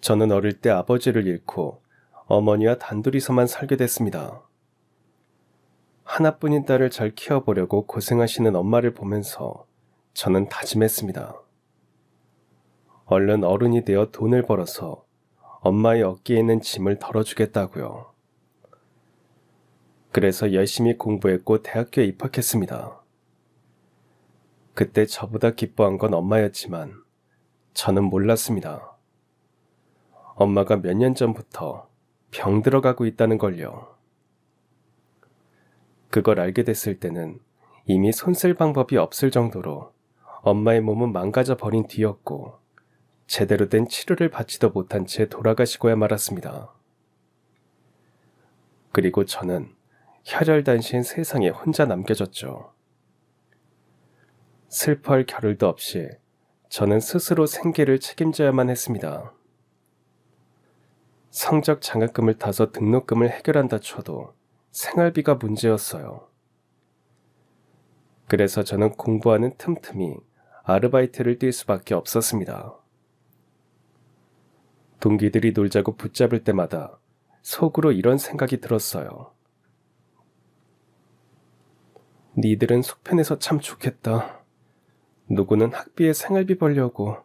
저는 어릴 때 아버지를 잃고 어머니와 단둘이서만 살게 됐습니다. 하나뿐인 딸을 잘 키워보려고 고생하시는 엄마를 보면서 저는 다짐했습니다. 얼른 어른이 되어 돈을 벌어서 엄마의 어깨에 있는 짐을 덜어주겠다고요. 그래서 열심히 공부했고 대학교에 입학했습니다. 그때 저보다 기뻐한 건 엄마였지만 저는 몰랐습니다. 엄마가 몇 년 전부터 병 들어가고 있다는 걸요. 그걸 알게 됐을 때는 이미 손쓸 방법이 없을 정도로 엄마의 몸은 망가져 버린 뒤였고 제대로 된 치료를 받지도 못한 채 돌아가시고야 말았습니다. 그리고 저는 혈혈단신 세상에 혼자 남겨졌죠. 슬퍼할 겨를도 없이 저는 스스로 생계를 책임져야만 했습니다. 성적 장학금을 타서 등록금을 해결한다 쳐도 생활비가 문제였어요. 그래서 저는 공부하는 틈틈이 아르바이트를 뛸 수밖에 없었습니다. 동기들이 놀자고 붙잡을 때마다 속으로 이런 생각이 들었어요. 니들은 속편해서 참 좋겠다. 누구는 학비에 생활비 벌려고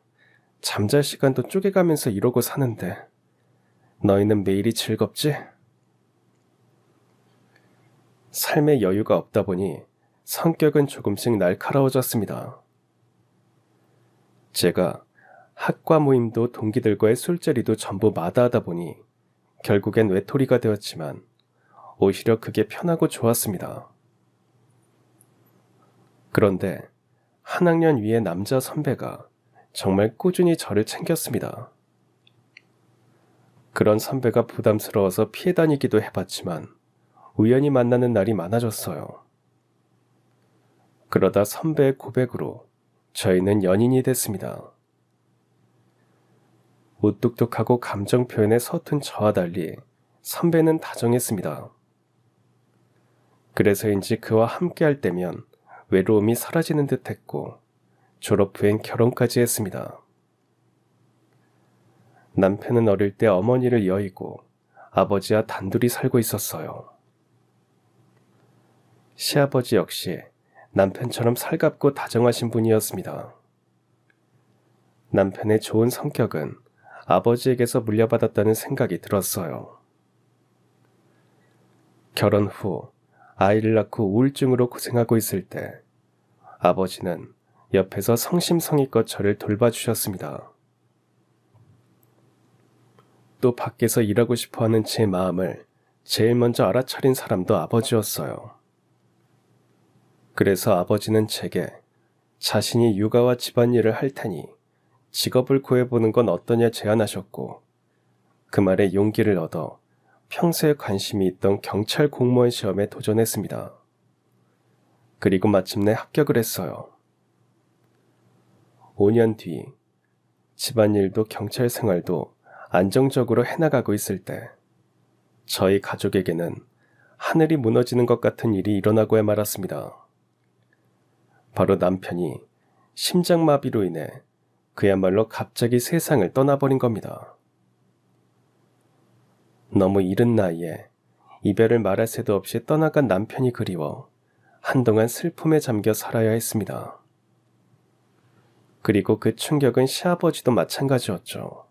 잠잘 시간도 쪼개가면서 이러고 사는데 너희는 매일이 즐겁지? 삶의 여유가 없다 보니 성격은 조금씩 날카로워졌습니다. 제가 학과 모임도 동기들과의 술자리도 전부 마다하다 보니 결국엔 외톨이가 되었지만 오히려 그게 편하고 좋았습니다. 그런데 한 학년 위의 남자 선배가 정말 꾸준히 저를 챙겼습니다. 그런 선배가 부담스러워서 피해 다니기도 해봤지만 우연히 만나는 날이 많아졌어요. 그러다 선배의 고백으로 저희는 연인이 됐습니다. 무뚝뚝하고 감정 표현에 서툰 저와 달리 선배는 다정했습니다. 그래서인지 그와 함께할 때면 외로움이 사라지는 듯 했고 졸업 후엔 결혼까지 했습니다. 남편은 어릴 때 어머니를 여의고 아버지와 단둘이 살고 있었어요. 시아버지 역시 남편처럼 살갑고 다정하신 분이었습니다. 남편의 좋은 성격은 아버지에게서 물려받았다는 생각이 들었어요. 결혼 후 아이를 낳고 우울증으로 고생하고 있을 때 아버지는 옆에서 성심성의껏 저를 돌봐주셨습니다. 또 밖에서 일하고 싶어하는 제 마음을 제일 먼저 알아차린 사람도 아버지였어요. 그래서 아버지는 제게 자신이 육아와 집안일을 할 테니 직업을 구해보는 건 어떠냐 제안하셨고 그 말에 용기를 얻어 평소에 관심이 있던 경찰 공무원 시험에 도전했습니다. 그리고 마침내 합격을 했어요. 5년 뒤 집안일도 경찰 생활도 안정적으로 해나가고 있을 때 저희 가족에게는 하늘이 무너지는 것 같은 일이 일어나고야 말았습니다. 바로 남편이 심장마비로 인해 그야말로 갑자기 세상을 떠나버린 겁니다. 너무 이른 나이에 이별을 말할 새도 없이 떠나간 남편이 그리워 한동안 슬픔에 잠겨 살아야 했습니다. 그리고 그 충격은 시아버지도 마찬가지였죠.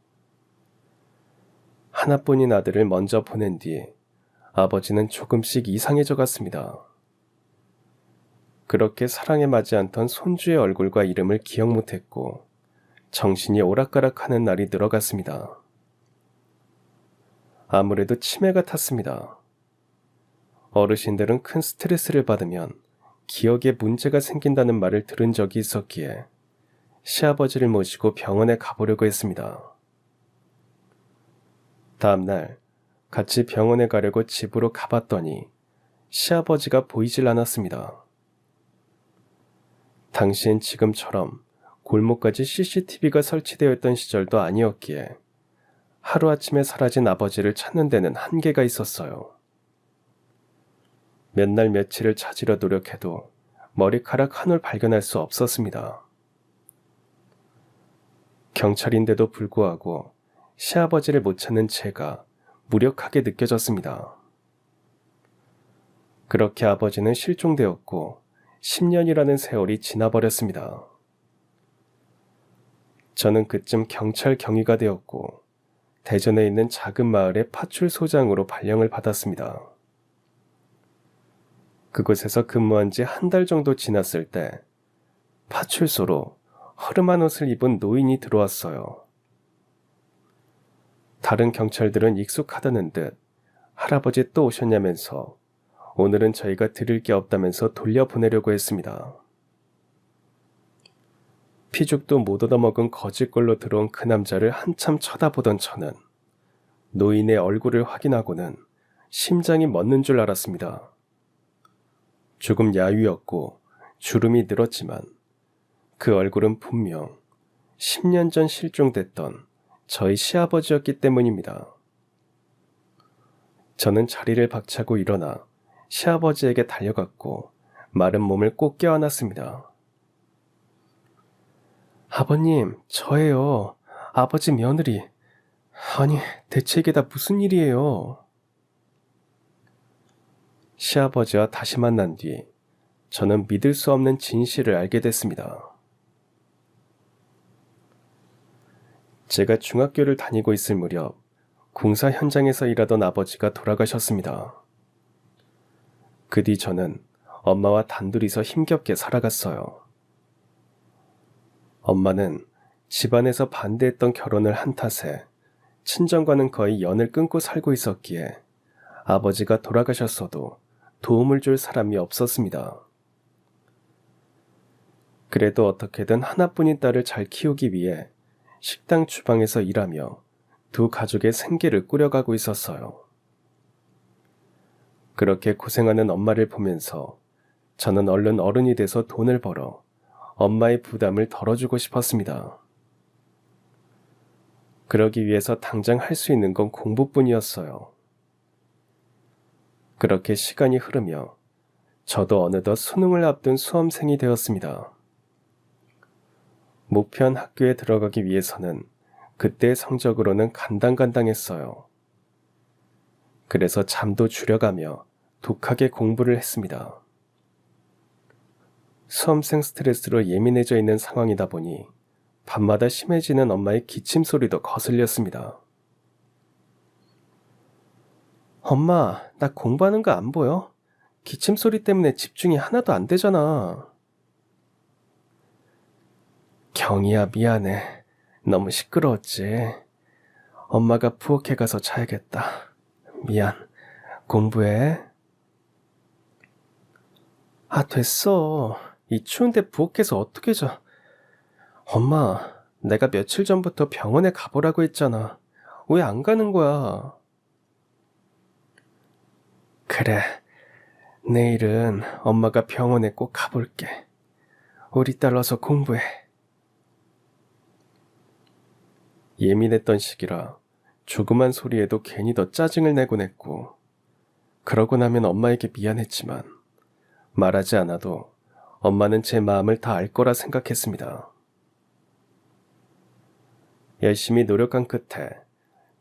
하나뿐인 아들을 먼저 보낸 뒤 아버지는 조금씩 이상해져 갔습니다. 그렇게 사랑에 맞지 않던 손주의 얼굴과 이름을 기억 못했고 정신이 오락가락하는 날이 늘어갔습니다. 아무래도 치매가 탔습니다. 어르신들은 큰 스트레스를 받으면 기억에 문제가 생긴다는 말을 들은 적이 있었기에 시아버지를 모시고 병원에 가보려고 했습니다. 다음날 같이 병원에 가려고 집으로 가봤더니 시아버지가 보이질 않았습니다. 당시엔 지금처럼 골목까지 CCTV가 설치되어 있던 시절도 아니었기에 하루아침에 사라진 아버지를 찾는 데는 한계가 있었어요. 몇 날 며칠을 찾으려 노력해도 머리카락 한 올 발견할 수 없었습니다. 경찰인데도 불구하고 시아버지를 못 찾는 제가 무력하게 느껴졌습니다. 그렇게 아버지는 실종되었고 10년이라는 세월이 지나버렸습니다. 저는 그쯤 경찰 경위가 되었고 대전에 있는 작은 마을의 파출소장으로 발령을 받았습니다. 그곳에서 근무한 지 한 달 정도 지났을 때 파출소로 허름한 옷을 입은 노인이 들어왔어요. 다른 경찰들은 익숙하다는 듯 할아버지 또 오셨냐면서 오늘은 저희가 드릴 게 없다면서 돌려보내려고 했습니다. 피죽도 못 얻어먹은 거짓골로 들어온 그 남자를 한참 쳐다보던 저는 노인의 얼굴을 확인하고는 심장이 멎는 줄 알았습니다. 조금 야위었고 주름이 늘었지만 그 얼굴은 분명 10년 전 실종됐던 저희 시아버지였기 때문입니다. 저는 자리를 박차고 일어나 시아버지에게 달려갔고 마른 몸을 꼭 껴안았습니다. 아버님, 저예요. 아버지 며느리. 아니, 대체 이게 다 무슨 일이에요? 시아버지와 다시 만난 뒤 저는 믿을 수 없는 진실을 알게 됐습니다. 제가 중학교를 다니고 있을 무렵 공사 현장에서 일하던 아버지가 돌아가셨습니다. 그 뒤 저는 엄마와 단둘이서 힘겹게 살아갔어요. 엄마는 집안에서 반대했던 결혼을 한 탓에 친정과는 거의 연을 끊고 살고 있었기에 아버지가 돌아가셨어도 도움을 줄 사람이 없었습니다. 그래도 어떻게든 하나뿐인 딸을 잘 키우기 위해 식당 주방에서 일하며 두 가족의 생계를 꾸려가고 있었어요. 그렇게 고생하는 엄마를 보면서 저는 얼른 어른이 돼서 돈을 벌어 엄마의 부담을 덜어주고 싶었습니다. 그러기 위해서 당장 할 수 있는 건 공부뿐이었어요. 그렇게 시간이 흐르며 저도 어느덧 수능을 앞둔 수험생이 되었습니다. 목표한 학교에 들어가기 위해서는 그때의 성적으로는 간당간당했어요. 그래서 잠도 줄여가며 독하게 공부를 했습니다. 수험생 스트레스로 예민해져 있는 상황이다 보니 밤마다 심해지는 엄마의 기침 소리도 거슬렸습니다. 엄마, 나 공부하는 거 안 보여? 기침 소리 때문에 집중이 하나도 안 되잖아. 경이야, 미안해. 너무 시끄러웠지. 엄마가 부엌에 가서 자야겠다. 미안. 공부해. 아, 됐어. 이 추운데 부엌에서 어떻게 자. 엄마, 내가 며칠 전부터 병원에 가보라고 했잖아. 왜 안 가는 거야? 그래. 내일은 엄마가 병원에 꼭 가볼게. 우리 딸 어서 공부해. 예민했던 시기라 조그만 소리에도 괜히 더 짜증을 내곤 했고, 그러고 나면 엄마에게 미안했지만 말하지 않아도 엄마는 제 마음을 다 알 거라 생각했습니다. 열심히 노력한 끝에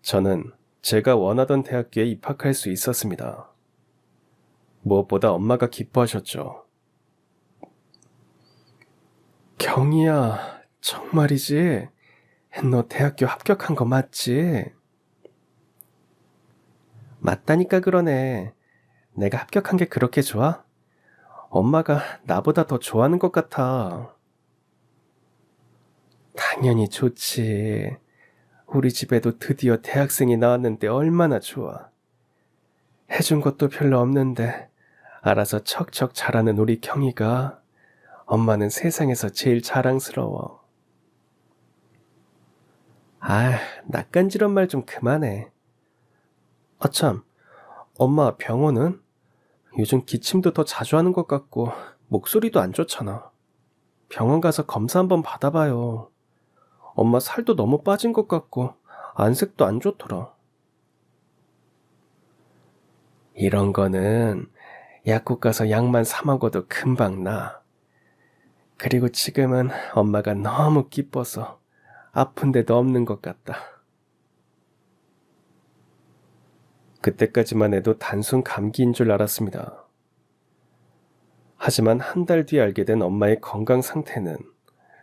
저는 제가 원하던 대학교에 입학할 수 있었습니다. 무엇보다 엄마가 기뻐하셨죠. 경이야, 정말이지? 너 대학교 합격한 거 맞지? 맞다니까 그러네. 내가 합격한 게 그렇게 좋아? 엄마가 나보다 더 좋아하는 것 같아. 당연히 좋지. 우리 집에도 드디어 대학생이 나왔는데 얼마나 좋아. 해준 것도 별로 없는데 알아서 척척 잘하는 우리 경이가 엄마는 세상에서 제일 자랑스러워. 아, 낯간지런 말 좀 그만해. 아참, 엄마 병원은? 요즘 기침도 더 자주 하는 것 같고 목소리도 안 좋잖아. 병원 가서 검사 한번 받아봐요. 엄마 살도 너무 빠진 것 같고 안색도 안 좋더라. 이런 거는 약국 가서 약만 사 먹어도 금방 나. 그리고 지금은 엄마가 너무 기뻐서 아픈 데도 없는 것 같다. 그때까지만 해도 단순 감기인 줄 알았습니다. 하지만 한 달 뒤에 알게 된 엄마의 건강 상태는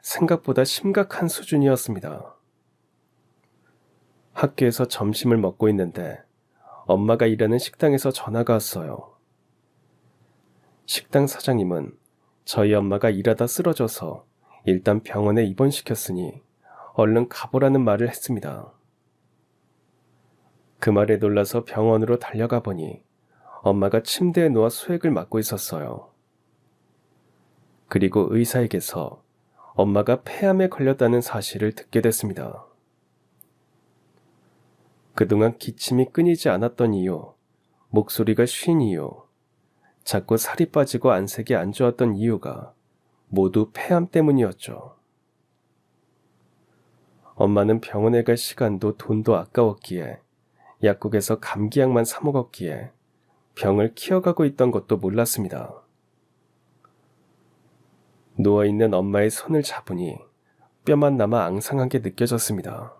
생각보다 심각한 수준이었습니다. 학교에서 점심을 먹고 있는데 엄마가 일하는 식당에서 전화가 왔어요. 식당 사장님은 저희 엄마가 일하다 쓰러져서 일단 병원에 입원시켰으니 얼른 가보라는 말을 했습니다. 그 말에 놀라서 병원으로 달려가 보니 엄마가 침대에 누워 수액을 맞고 있었어요. 그리고 의사에게서 엄마가 폐암에 걸렸다는 사실을 듣게 됐습니다. 그동안 기침이 끊이지 않았던 이유, 목소리가 쉰 이유, 자꾸 살이 빠지고 안색이 안 좋았던 이유가 모두 폐암 때문이었죠. 엄마는 병원에 갈 시간도 돈도 아까웠기에 약국에서 감기약만 사 먹었기에 병을 키워가고 있던 것도 몰랐습니다. 누워있는 엄마의 손을 잡으니 뼈만 남아 앙상하게 느껴졌습니다.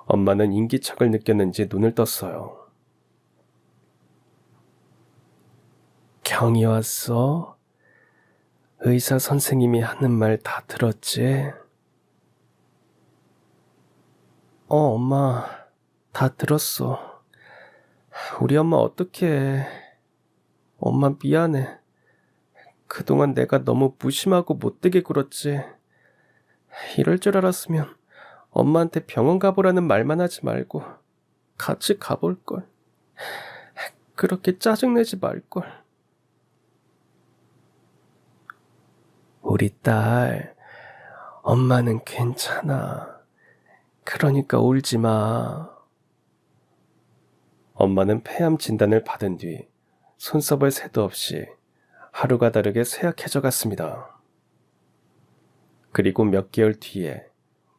엄마는 인기척을 느꼈는지 눈을 떴어요. 경이 왔어? 의사 선생님이 하는 말 다 들었지? 엄마, 다 들었어. 우리 엄마 어떡해. 엄마 미안해. 그동안 내가 너무 무심하고 못되게 굴었지. 이럴 줄 알았으면 엄마한테 병원 가보라는 말만 하지 말고 같이 가볼걸. 그렇게 짜증내지 말걸. 우리 딸, 엄마는 괜찮아. 그러니까 울지 마. 엄마는 폐암 진단을 받은 뒤 손써볼 새도 없이 하루가 다르게 쇠약해져 갔습니다. 그리고 몇 개월 뒤에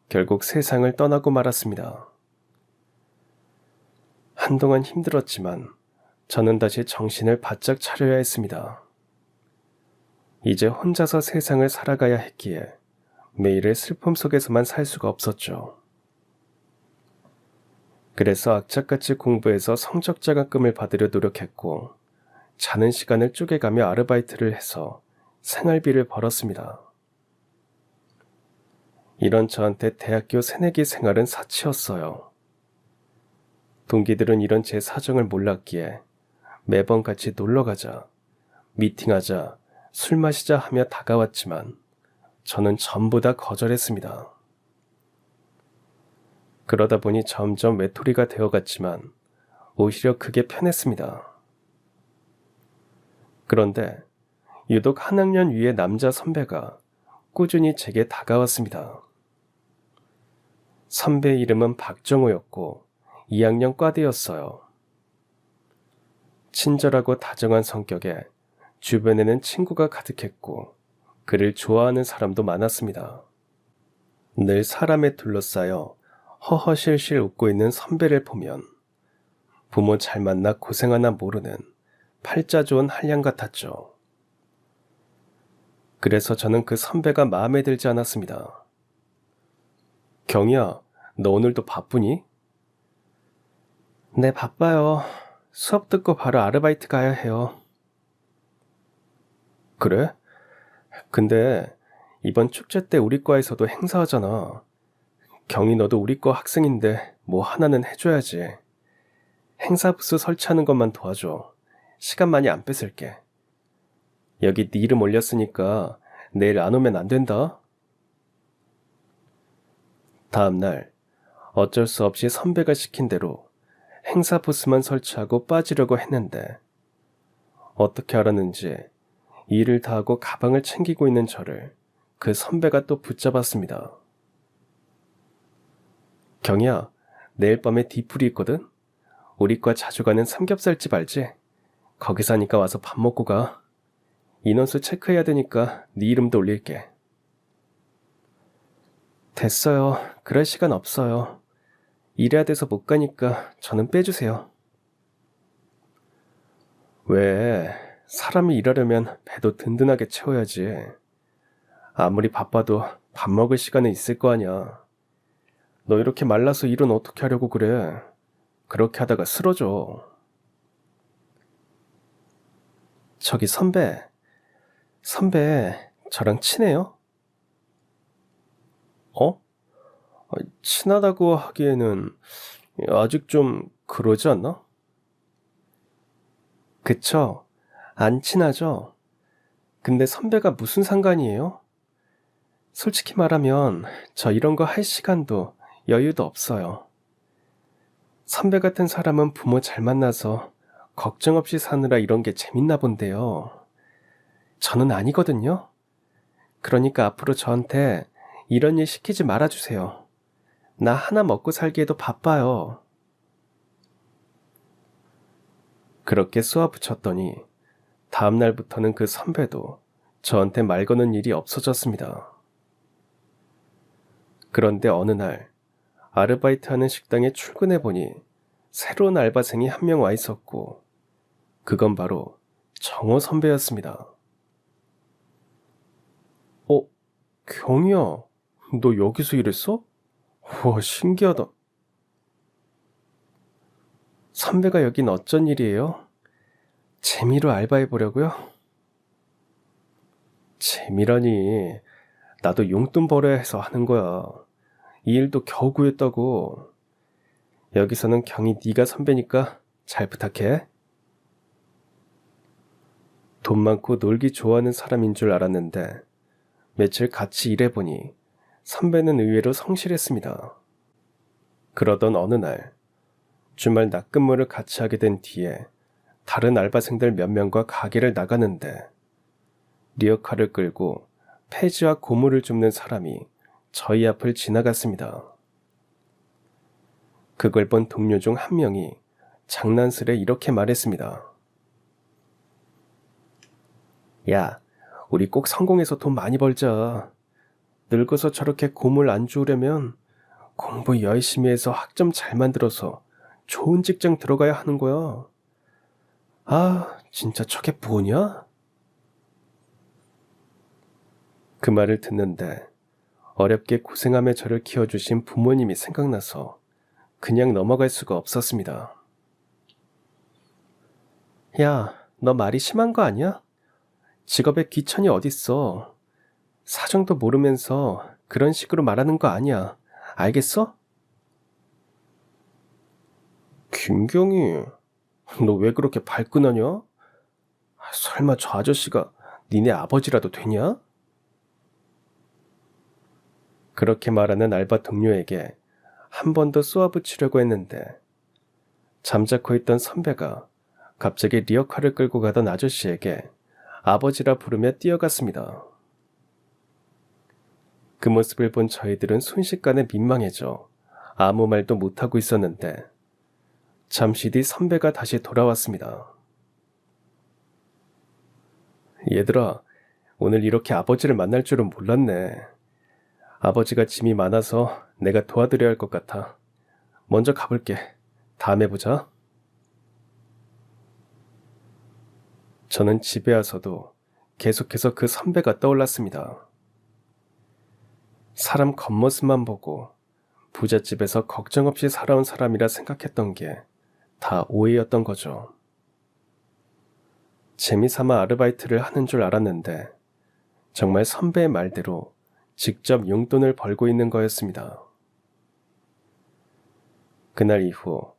결국 세상을 떠나고 말았습니다. 한동안 힘들었지만 저는 다시 정신을 바짝 차려야 했습니다. 이제 혼자서 세상을 살아가야 했기에 매일의 슬픔 속에서만 살 수가 없었죠. 그래서 악착같이 공부해서 성적 장학금을 받으려 노력했고 자는 시간을 쪼개가며 아르바이트를 해서 생활비를 벌었습니다. 이런 저한테 대학교 새내기 생활은 사치였어요. 동기들은 이런 제 사정을 몰랐기에 매번 같이 놀러가자, 미팅하자, 술 마시자 하며 다가왔지만 저는 전부 다 거절했습니다. 그러다 보니 점점 외톨이가 되어갔지만 오히려 그게 편했습니다. 그런데 유독 한 학년 위의 남자 선배가 꾸준히 제게 다가왔습니다. 선배의 이름은 박정호였고 2학년 과대였어요. 친절하고 다정한 성격에 주변에는 친구가 가득했고 그를 좋아하는 사람도 많았습니다. 늘 사람에 둘러싸여 허허실실 웃고 있는 선배를 보면 부모 잘 만나 고생하나 모르는 팔자 좋은 한량 같았죠. 그래서 저는 그 선배가 마음에 들지 않았습니다. 경희야, 너 오늘도 바쁘니? 네, 바빠요. 수업 듣고 바로 아르바이트 가야 해요. 그래? 근데 이번 축제 때 우리 과에서도 행사하잖아. 경희 너도 우리 과 학생인데 뭐 하나는 해줘야지. 행사 부스 설치하는 것만 도와줘. 시간 많이 안 뺏을게. 여기 네 이름 올렸으니까 내일 안 오면 안 된다. 다음 날 어쩔 수 없이 선배가 시킨 대로 행사 부스만 설치하고 빠지려고 했는데 어떻게 알았는지 일을 다 하고 가방을 챙기고 있는 저를 그 선배가 또 붙잡았습니다. 경희야, 내일 밤에 뒤풀이 있거든? 우리 과 자주 가는 삼겹살집 알지? 거기 사니까 와서 밥 먹고 가. 인원수 체크해야 되니까 네 이름도 올릴게. 됐어요. 그럴 시간 없어요. 일해야 돼서 못 가니까 저는 빼주세요. 왜? 사람이 일하려면 배도 든든하게 채워야지. 아무리 바빠도 밥 먹을 시간은 있을 거 아니야. 너 이렇게 말라서 일은 어떻게 하려고 그래? 그렇게 하다가 쓰러져. 저기 선배, 저랑 친해요? 어? 친하다고 하기에는 아직 좀 그러지 않나? 그쵸? 안 친하죠? 근데 선배가 무슨 상관이에요? 솔직히 말하면 저 이런 거 할 시간도 여유도 없어요. 선배 같은 사람은 부모 잘 만나서 걱정 없이 사느라 이런 게 재밌나 본데요. 저는 아니거든요. 그러니까 앞으로 저한테 이런 일 시키지 말아주세요. 나 하나 먹고 살기에도 바빠요. 그렇게 쏘아붙였더니 다음 날부터는 그 선배도 저한테 말 거는 일이 없어졌습니다. 그런데 어느 날 아르바이트하는 식당에 출근해 보니 새로운 알바생이 한 명 와 있었고 그건 바로 정호 선배였습니다. 경희야, 너 여기서 일했어? 와, 신기하다. 선배가 여긴 어쩐 일이에요? 재미로 알바해 보려고요? 재미라니, 나도 용돈 벌어야 해서 하는 거야. 이 일도 겨우 구했다고. 여기서는 경희 네가 선배니까 잘 부탁해. 돈 많고 놀기 좋아하는 사람인 줄 알았는데 며칠 같이 일해보니 선배는 의외로 성실했습니다. 그러던 어느 날 주말 낮근무를 같이 하게 된 뒤에 다른 알바생들 몇 명과 가게를 나가는데 리어카를 끌고 폐지와 고무를 줍는 사람이 저희 앞을 지나갔습니다. 그걸 본 동료 중 한 명이 장난스레 이렇게 말했습니다. 야, 우리 꼭 성공해서 돈 많이 벌자. 늙어서 저렇게 고물 안 주우려면 공부 열심히 해서 학점 잘 만들어서 좋은 직장 들어가야 하는 거야. 아, 진짜 저게 뭐냐? 그 말을 듣는데 어렵게 고생하며 저를 키워주신 부모님이 생각나서 그냥 넘어갈 수가 없었습니다. 야, 너 말이 심한 거 아니야? 직업에 귀천이 어딨어. 사정도 모르면서 그런 식으로 말하는 거 아니야. 알겠어? 김경희, 너 왜 그렇게 발끈하냐? 설마 저 아저씨가 니네 아버지라도 되냐? 그렇게 말하는 알바 동료에게 한 번 더 쏘아붙이려고 했는데 잠자코 있던 선배가 갑자기 리어카를 끌고 가던 아저씨에게 아버지라 부르며 뛰어갔습니다. 그 모습을 본 저희들은 순식간에 민망해져 아무 말도 못하고 있었는데 잠시 뒤 선배가 다시 돌아왔습니다. 얘들아, 오늘 이렇게 아버지를 만날 줄은 몰랐네. 아버지가 짐이 많아서 내가 도와드려야 할 것 같아. 먼저 가볼게. 다음에 보자. 저는 집에 와서도 계속해서 그 선배가 떠올랐습니다. 사람 겉모습만 보고 부잣집에서 걱정 없이 살아온 사람이라 생각했던 게 다 오해였던 거죠. 재미삼아 아르바이트를 하는 줄 알았는데 정말 선배의 말대로 직접 용돈을 벌고 있는 거였습니다. 그날 이후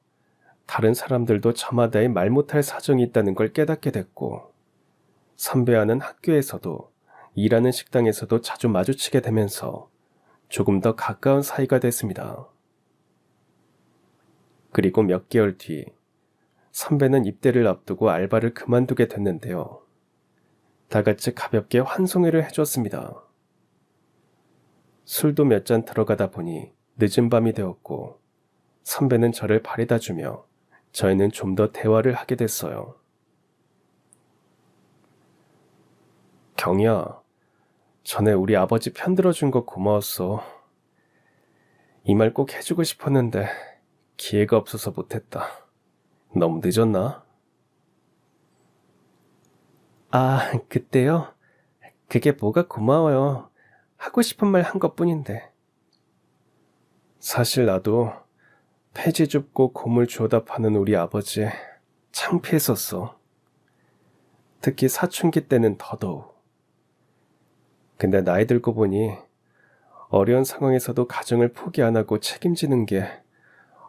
다른 사람들도 저마다의 말 못할 사정이 있다는 걸 깨닫게 됐고 선배와는 학교에서도 일하는 식당에서도 자주 마주치게 되면서 조금 더 가까운 사이가 됐습니다. 그리고 몇 개월 뒤 선배는 입대를 앞두고 알바를 그만두게 됐는데요. 다 같이 가볍게 환송회를 해줬습니다. 술도 몇 잔 들어가다 보니 늦은 밤이 되었고 선배는 저를 바래다 주며 저희는 좀 더 대화를 하게 됐어요. 경희야, 전에 우리 아버지 편들어준 거 고마웠어. 이 말 꼭 해주고 싶었는데 기회가 없어서 못했다. 너무 늦었나? 아, 그때요? 그게 뭐가 고마워요. 하고 싶은 말 한 것뿐인데. 사실 나도 폐지 줍고 고물 주워다 파는 우리 아버지 창피했었어. 특히 사춘기 때는 더더욱. 근데 나이 들고 보니 어려운 상황에서도 가정을 포기 안 하고 책임지는 게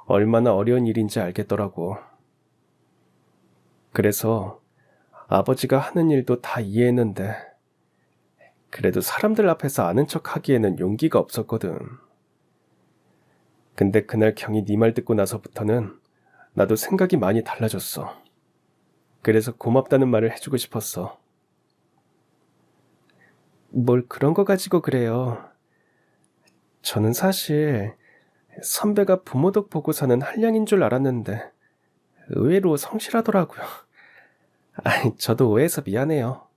얼마나 어려운 일인지 알겠더라고. 그래서 아버지가 하는 일도 다 이해했는데 그래도 사람들 앞에서 아는 척 하기에는 용기가 없었거든. 근데 그날 경이 네 말 듣고 나서부터는 나도 생각이 많이 달라졌어. 그래서 고맙다는 말을 해주고 싶었어. 뭘 그런 거 가지고 그래요. 저는 사실 선배가 부모 덕 보고 사는 한량인 줄 알았는데 의외로 성실하더라고요. 아니, 저도 오해해서 미안해요.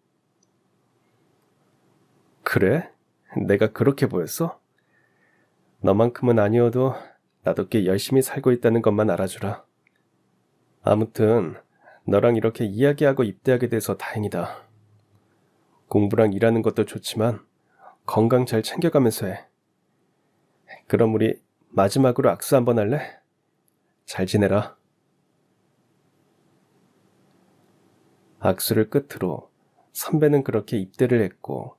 그래? 내가 그렇게 보였어? 너만큼은 아니어도 나도 꽤 열심히 살고 있다는 것만 알아주라. 아무튼 너랑 이렇게 이야기하고 입대하게 돼서 다행이다. 공부랑 일하는 것도 좋지만 건강 잘 챙겨가면서 해. 그럼 우리 마지막으로 악수 한번 할래? 잘 지내라. 악수를 끝으로 선배는 그렇게 입대를 했고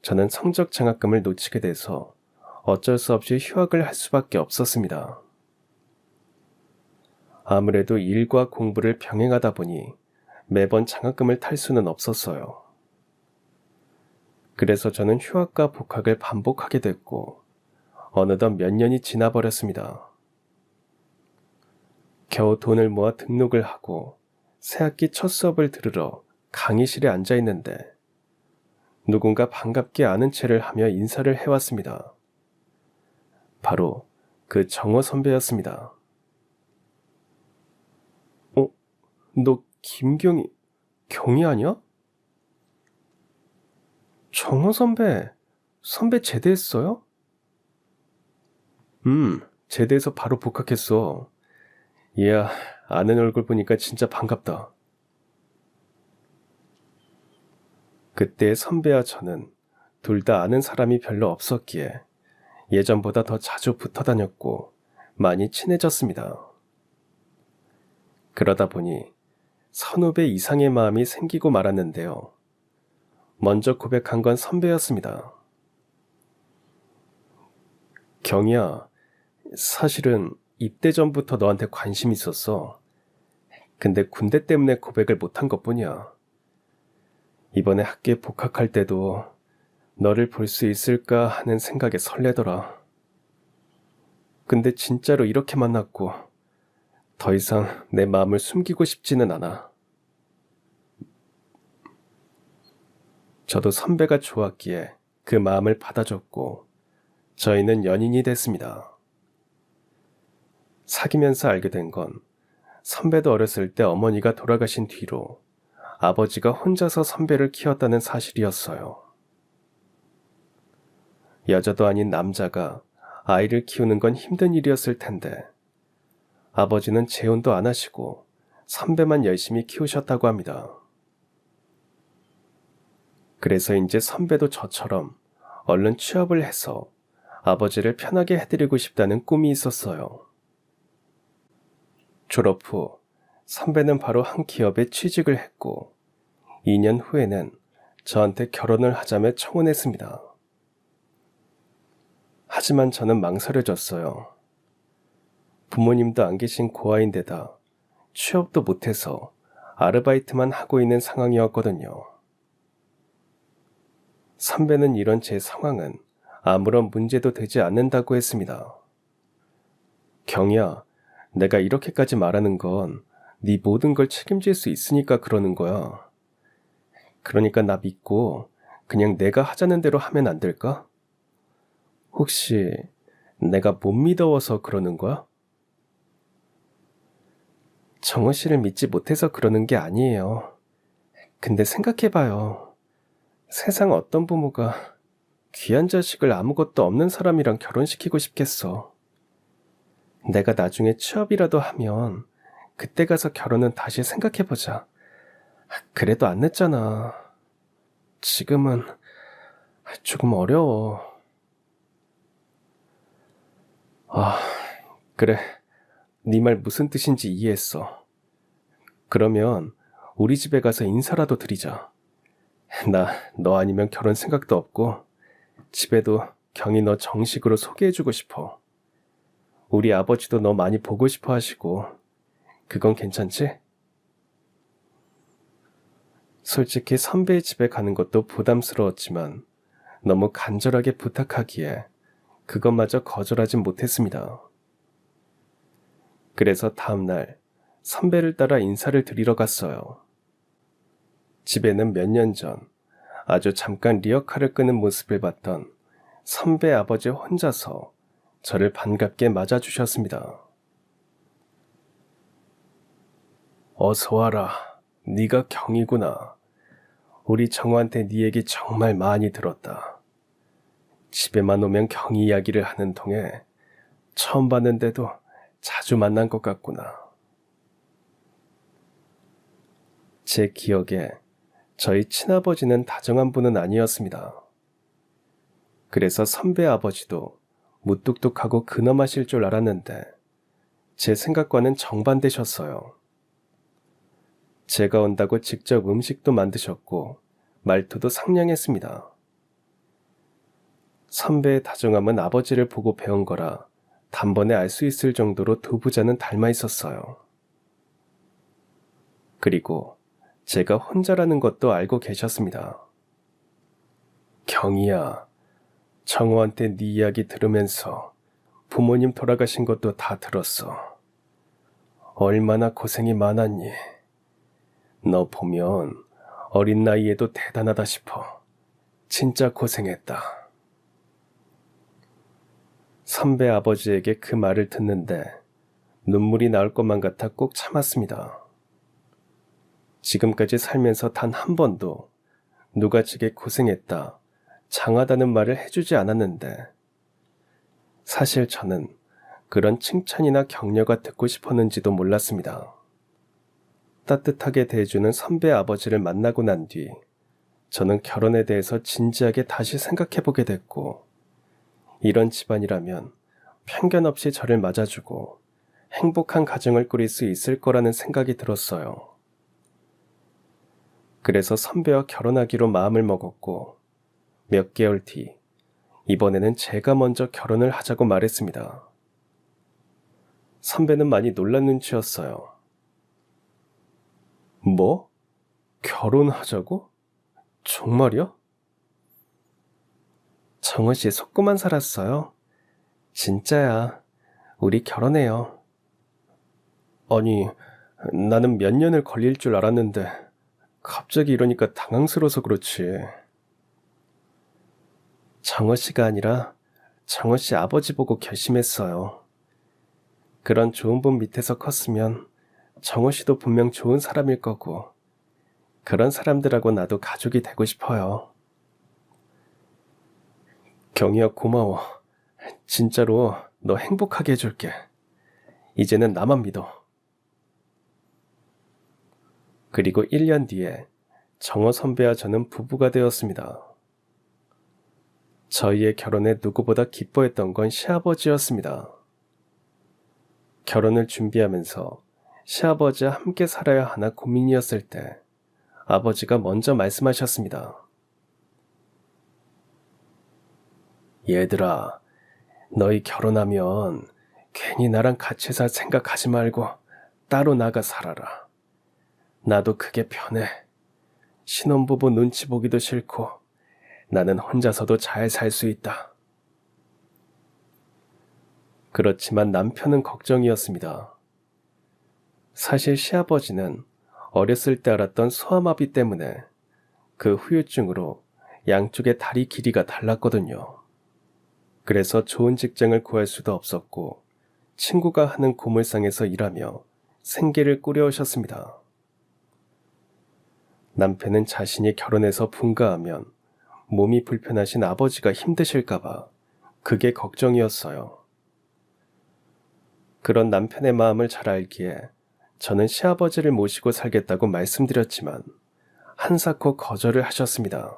저는 성적 장학금을 놓치게 돼서 어쩔 수 없이 휴학을 할 수밖에 없었습니다. 아무래도 일과 공부를 병행하다 보니 매번 장학금을 탈 수는 없었어요. 그래서 저는 휴학과 복학을 반복하게 됐고 어느덧 몇 년이 지나버렸습니다. 겨우 돈을 모아 등록을 하고 새학기 첫 수업을 들으러 강의실에 앉아 있는데 누군가 반갑게 아는 체를 하며 인사를 해왔습니다. 바로 그 정호 선배였습니다. 너 경이 아니야? 정호 선배 제대했어요? 제대해서 바로 복학했어. 이야, 아는 얼굴 보니까 진짜 반갑다. 그때 선배와 저는 둘 다 아는 사람이 별로 없었기에 예전보다 더 자주 붙어 다녔고 많이 친해졌습니다. 그러다 보니 선후배 이상의 마음이 생기고 말았는데요. 먼저 고백한 건 선배였습니다. 경이야, 사실은 입대 전부터 너한테 관심 있었어. 근데 군대 때문에 고백을 못한 것뿐이야. 이번에 학교에 복학할 때도 너를 볼 수 있을까 하는 생각에 설레더라. 근데 진짜로 이렇게 만났고 더 이상 내 마음을 숨기고 싶지는 않아. 저도 선배가 좋았기에 그 마음을 받아줬고 저희는 연인이 됐습니다. 사귀면서 알게 된 건 선배도 어렸을 때 어머니가 돌아가신 뒤로 아버지가 혼자서 선배를 키웠다는 사실이었어요. 여자도 아닌 남자가 아이를 키우는 건 힘든 일이었을 텐데 아버지는 재혼도 안 하시고 선배만 열심히 키우셨다고 합니다. 그래서 이제 선배도 저처럼 얼른 취업을 해서 아버지를 편하게 해드리고 싶다는 꿈이 있었어요. 졸업 후 선배는 바로 한 기업에 취직을 했고 2년 후에는 저한테 결혼을 하자며 청혼했습니다. 하지만 저는 망설여졌어요. 부모님도 안 계신 고아인데다 취업도 못해서 아르바이트만 하고 있는 상황이었거든요. 선배는 이런 제 상황은 아무런 문제도 되지 않는다고 했습니다. 경이야, 내가 이렇게까지 말하는 건 네 모든 걸 책임질 수 있으니까 그러는 거야. 그러니까 나 믿고 그냥 내가 하자는 대로 하면 안 될까? 혹시 내가 못 믿어서 그러는 거야? 정호 씨를 믿지 못해서 그러는 게 아니에요. 근데 생각해봐요. 세상 어떤 부모가 귀한 자식을 아무것도 없는 사람이랑 결혼시키고 싶겠어. 내가 나중에 취업이라도 하면 그때 가서 결혼은 다시 생각해보자. 그래도 안 늦잖아. 지금은 조금 어려워. 그래. 네 말 무슨 뜻인지 이해했어. 그러면 우리 집에 가서 인사라도 드리자. 나 너 아니면 결혼 생각도 없고 집에도 경이 너 정식으로 소개해주고 싶어. 우리 아버지도 너 많이 보고 싶어 하시고 그건 괜찮지? 솔직히 선배의 집에 가는 것도 부담스러웠지만 너무 간절하게 부탁하기에 그것마저 거절하진 못했습니다. 그래서 다음날 선배를 따라 인사를 드리러 갔어요. 집에는 몇 년 전 아주 잠깐 리어카를 끄는 모습을 봤던 선배 아버지 혼자서 저를 반갑게 맞아주셨습니다. 어서 와라. 네가 경이구나. 우리 정우한테 네 얘기 정말 많이 들었다. 집에만 오면 경이 이야기를 하는 통에 처음 봤는데도 자주 만난 것 같구나. 제 기억에 저희 친아버지는 다정한 분은 아니었습니다. 그래서 선배 아버지도 무뚝뚝하고 근엄하실 줄 알았는데 제 생각과는 정반대셨어요. 제가 온다고 직접 음식도 만드셨고 말투도 상냥했습니다. 선배의 다정함은 아버지를 보고 배운 거라 단번에 알 수 있을 정도로 두 부자는 닮아 있었어요. 그리고 제가 혼자라는 것도 알고 계셨습니다. 경이야, 정우한테 네 이야기 들으면서 부모님 돌아가신 것도 다 들었어. 얼마나 고생이 많았니? 너 보면 어린 나이에도 대단하다 싶어. 진짜 고생했다. 선배 아버지에게 그 말을 듣는데 눈물이 나올 것만 같아 꼭 참았습니다. 지금까지 살면서 단 한 번도 누가 제게 고생했다, 장하다는 말을 해주지 않았는데 사실 저는 그런 칭찬이나 격려가 듣고 싶었는지도 몰랐습니다. 따뜻하게 대해주는 선배 아버지를 만나고 난 뒤 저는 결혼에 대해서 진지하게 다시 생각해보게 됐고 이런 집안이라면 편견 없이 저를 맞아주고 행복한 가정을 꾸릴 수 있을 거라는 생각이 들었어요. 그래서 선배와 결혼하기로 마음을 먹었고 몇 개월 뒤 이번에는 제가 먼저 결혼을 하자고 말했습니다. 선배는 많이 놀란 눈치였어요. 뭐? 결혼하자고? 정말이야? 정우씨 속고만 살았어요. 진짜야. 우리 결혼해요. 아니, 나는 몇 년을 걸릴 줄 알았는데 갑자기 이러니까 당황스러워서 그렇지. 정우씨가 아니라 정우씨 아버지 보고 결심했어요. 그런 좋은 분 밑에서 컸으면 정우씨도 분명 좋은 사람일 거고 그런 사람들하고 나도 가족이 되고 싶어요. 경희야 고마워. 진짜로 너 행복하게 해줄게. 이제는 나만 믿어. 그리고 1년 뒤에 정호 선배와 저는 부부가 되었습니다. 저희의 결혼에 누구보다 기뻐했던 건 시아버지였습니다. 결혼을 준비하면서 시아버지와 함께 살아야 하나 고민이었을 때 아버지가 먼저 말씀하셨습니다. 얘들아, 너희 결혼하면 괜히 나랑 같이 살 생각하지 말고 따로 나가 살아라. 나도 그게 편해. 신혼부부 눈치 보기도 싫고 나는 혼자서도 잘 살 수 있다. 그렇지만 남편은 걱정이었습니다. 사실 시아버지는 어렸을 때 알았던 소아마비 때문에 그 후유증으로 양쪽의 다리 길이가 달랐거든요. 그래서 좋은 직장을 구할 수도 없었고 친구가 하는 고물상에서 일하며 생계를 꾸려오셨습니다. 남편은 자신이 결혼해서 분가하면 몸이 불편하신 아버지가 힘드실까봐 그게 걱정이었어요. 그런 남편의 마음을 잘 알기에 저는 시아버지를 모시고 살겠다고 말씀드렸지만 한사코 거절을 하셨습니다.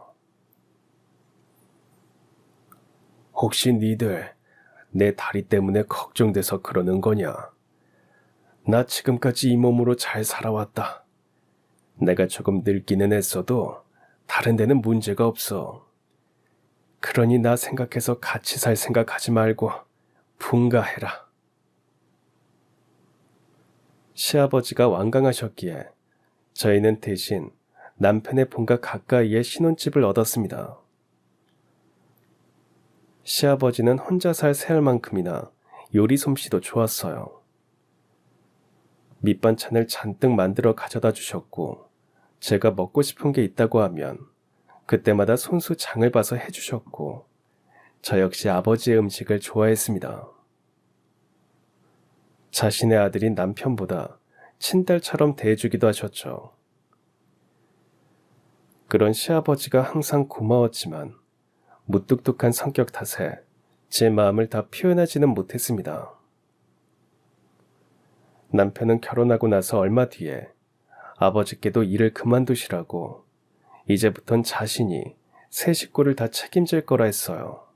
혹시 니들 내 다리 때문에 걱정돼서 그러는 거냐? 나 지금까지 이 몸으로 잘 살아왔다. 내가 조금 늙기는 했어도 다른 데는 문제가 없어. 그러니 나 생각해서 같이 살 생각하지 말고 분가해라. 시아버지가 완강하셨기에 저희는 대신 남편의 본가 가까이에 신혼집을 얻었습니다. 시아버지는 혼자 살 새알만큼이나 요리 솜씨도 좋았어요. 밑반찬을 잔뜩 만들어 가져다 주셨고, 제가 먹고 싶은 게 있다고 하면 그때마다 손수 장을 봐서 해주셨고, 저 역시 아버지의 음식을 좋아했습니다. 자신의 아들인 남편보다 친딸처럼 대해주기도 하셨죠. 그런 시아버지가 항상 고마웠지만 무뚝뚝한 성격 탓에 제 마음을 다 표현하지는 못했습니다. 남편은 결혼하고 나서 얼마 뒤에 아버지께도 일을 그만두시라고 이제부턴 자신이 세 식구를 다 책임질 거라 했어요.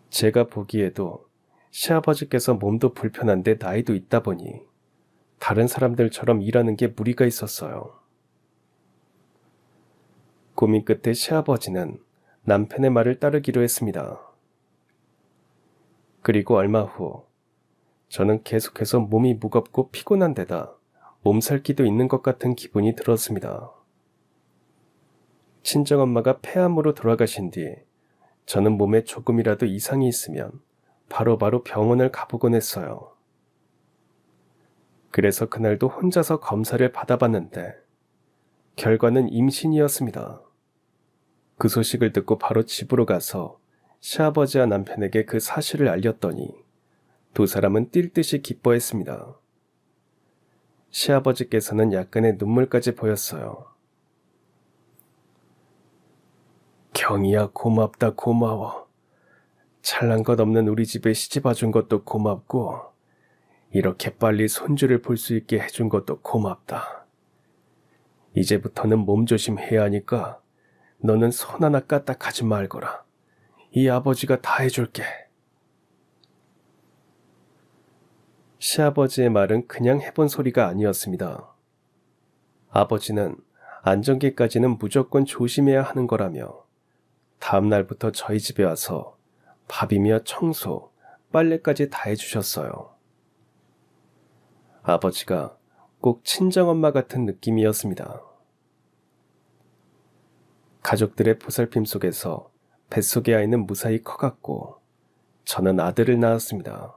제가 보기에도 시아버지께서 몸도 불편한데 나이도 있다 보니 다른 사람들처럼 일하는 게 무리가 있었어요. 고민 끝에 시아버지는 남편의 말을 따르기로 했습니다. 그리고 얼마 후 저는 계속해서 몸이 무겁고 피곤한 데다 몸살기도 있는 것 같은 기분이 들었습니다. 친정엄마가 폐암으로 돌아가신 뒤 저는 몸에 조금이라도 이상이 있으면 바로바로 병원을 가보곤 했어요. 그래서 그날도 혼자서 검사를 받아봤는데 결과는 임신이었습니다. 그 소식을 듣고 바로 집으로 가서 시아버지와 남편에게 그 사실을 알렸더니 두 사람은 뛸 듯이 기뻐했습니다. 시아버지께서는 약간의 눈물까지 보였어요. 경이야, 고맙다, 고마워. 잘난 것 없는 우리 집에 시집와준 것도 고맙고 이렇게 빨리 손주를 볼 수 있게 해준 것도 고맙다. 이제부터는 몸조심 해야 하니까 너는 손 하나 까딱하지 말거라. 이 아버지가 다 해줄게. 시아버지의 말은 그냥 해본 소리가 아니었습니다. 아버지는 안정기까지는 무조건 조심해야 하는 거라며 다음 날부터 저희 집에 와서 밥이며 청소, 빨래까지 다 해주셨어요. 아버지가 꼭 친정엄마 같은 느낌이었습니다. 가족들의 보살핌 속에서 뱃속의 아이는 무사히 커갔고 저는 아들을 낳았습니다.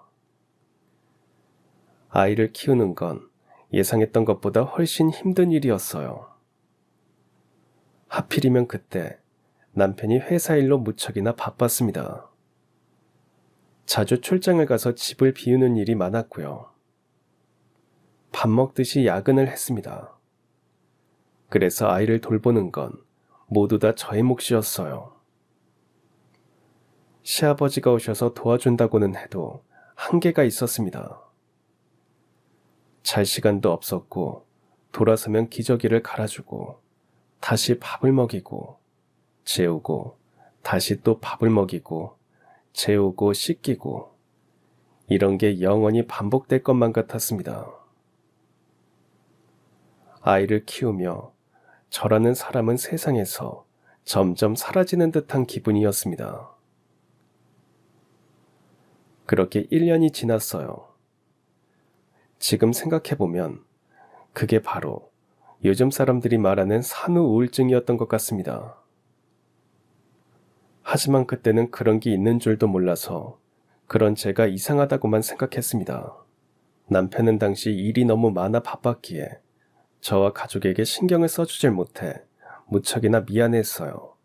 아이를 키우는 건 예상했던 것보다 훨씬 힘든 일이었어요. 하필이면 그때 남편이 회사 일로 무척이나 바빴습니다. 자주 출장을 가서 집을 비우는 일이 많았고요. 밥 먹듯이 야근을 했습니다. 그래서 아이를 돌보는 건 모두 다 저의 몫이었어요. 시아버지가 오셔서 도와준다고는 해도 한계가 있었습니다. 잘 시간도 없었고 돌아서면 기저귀를 갈아주고 다시 밥을 먹이고 재우고 다시 또 밥을 먹이고 재우고 씻기고 이런 게 영원히 반복될 것만 같았습니다. 아이를 키우며 저라는 사람은 세상에서 점점 사라지는 듯한 기분이었습니다. 그렇게 1년이 지났어요. 지금 생각해보면 그게 바로 요즘 사람들이 말하는 산후 우울증이었던 것 같습니다. 하지만 그때는 그런 게 있는 줄도 몰라서 그런 제가 이상하다고만 생각했습니다. 남편은 당시 일이 너무 많아 바빴기에 저와 가족에게 신경을 써주질 못해 무척이나 미안했어요.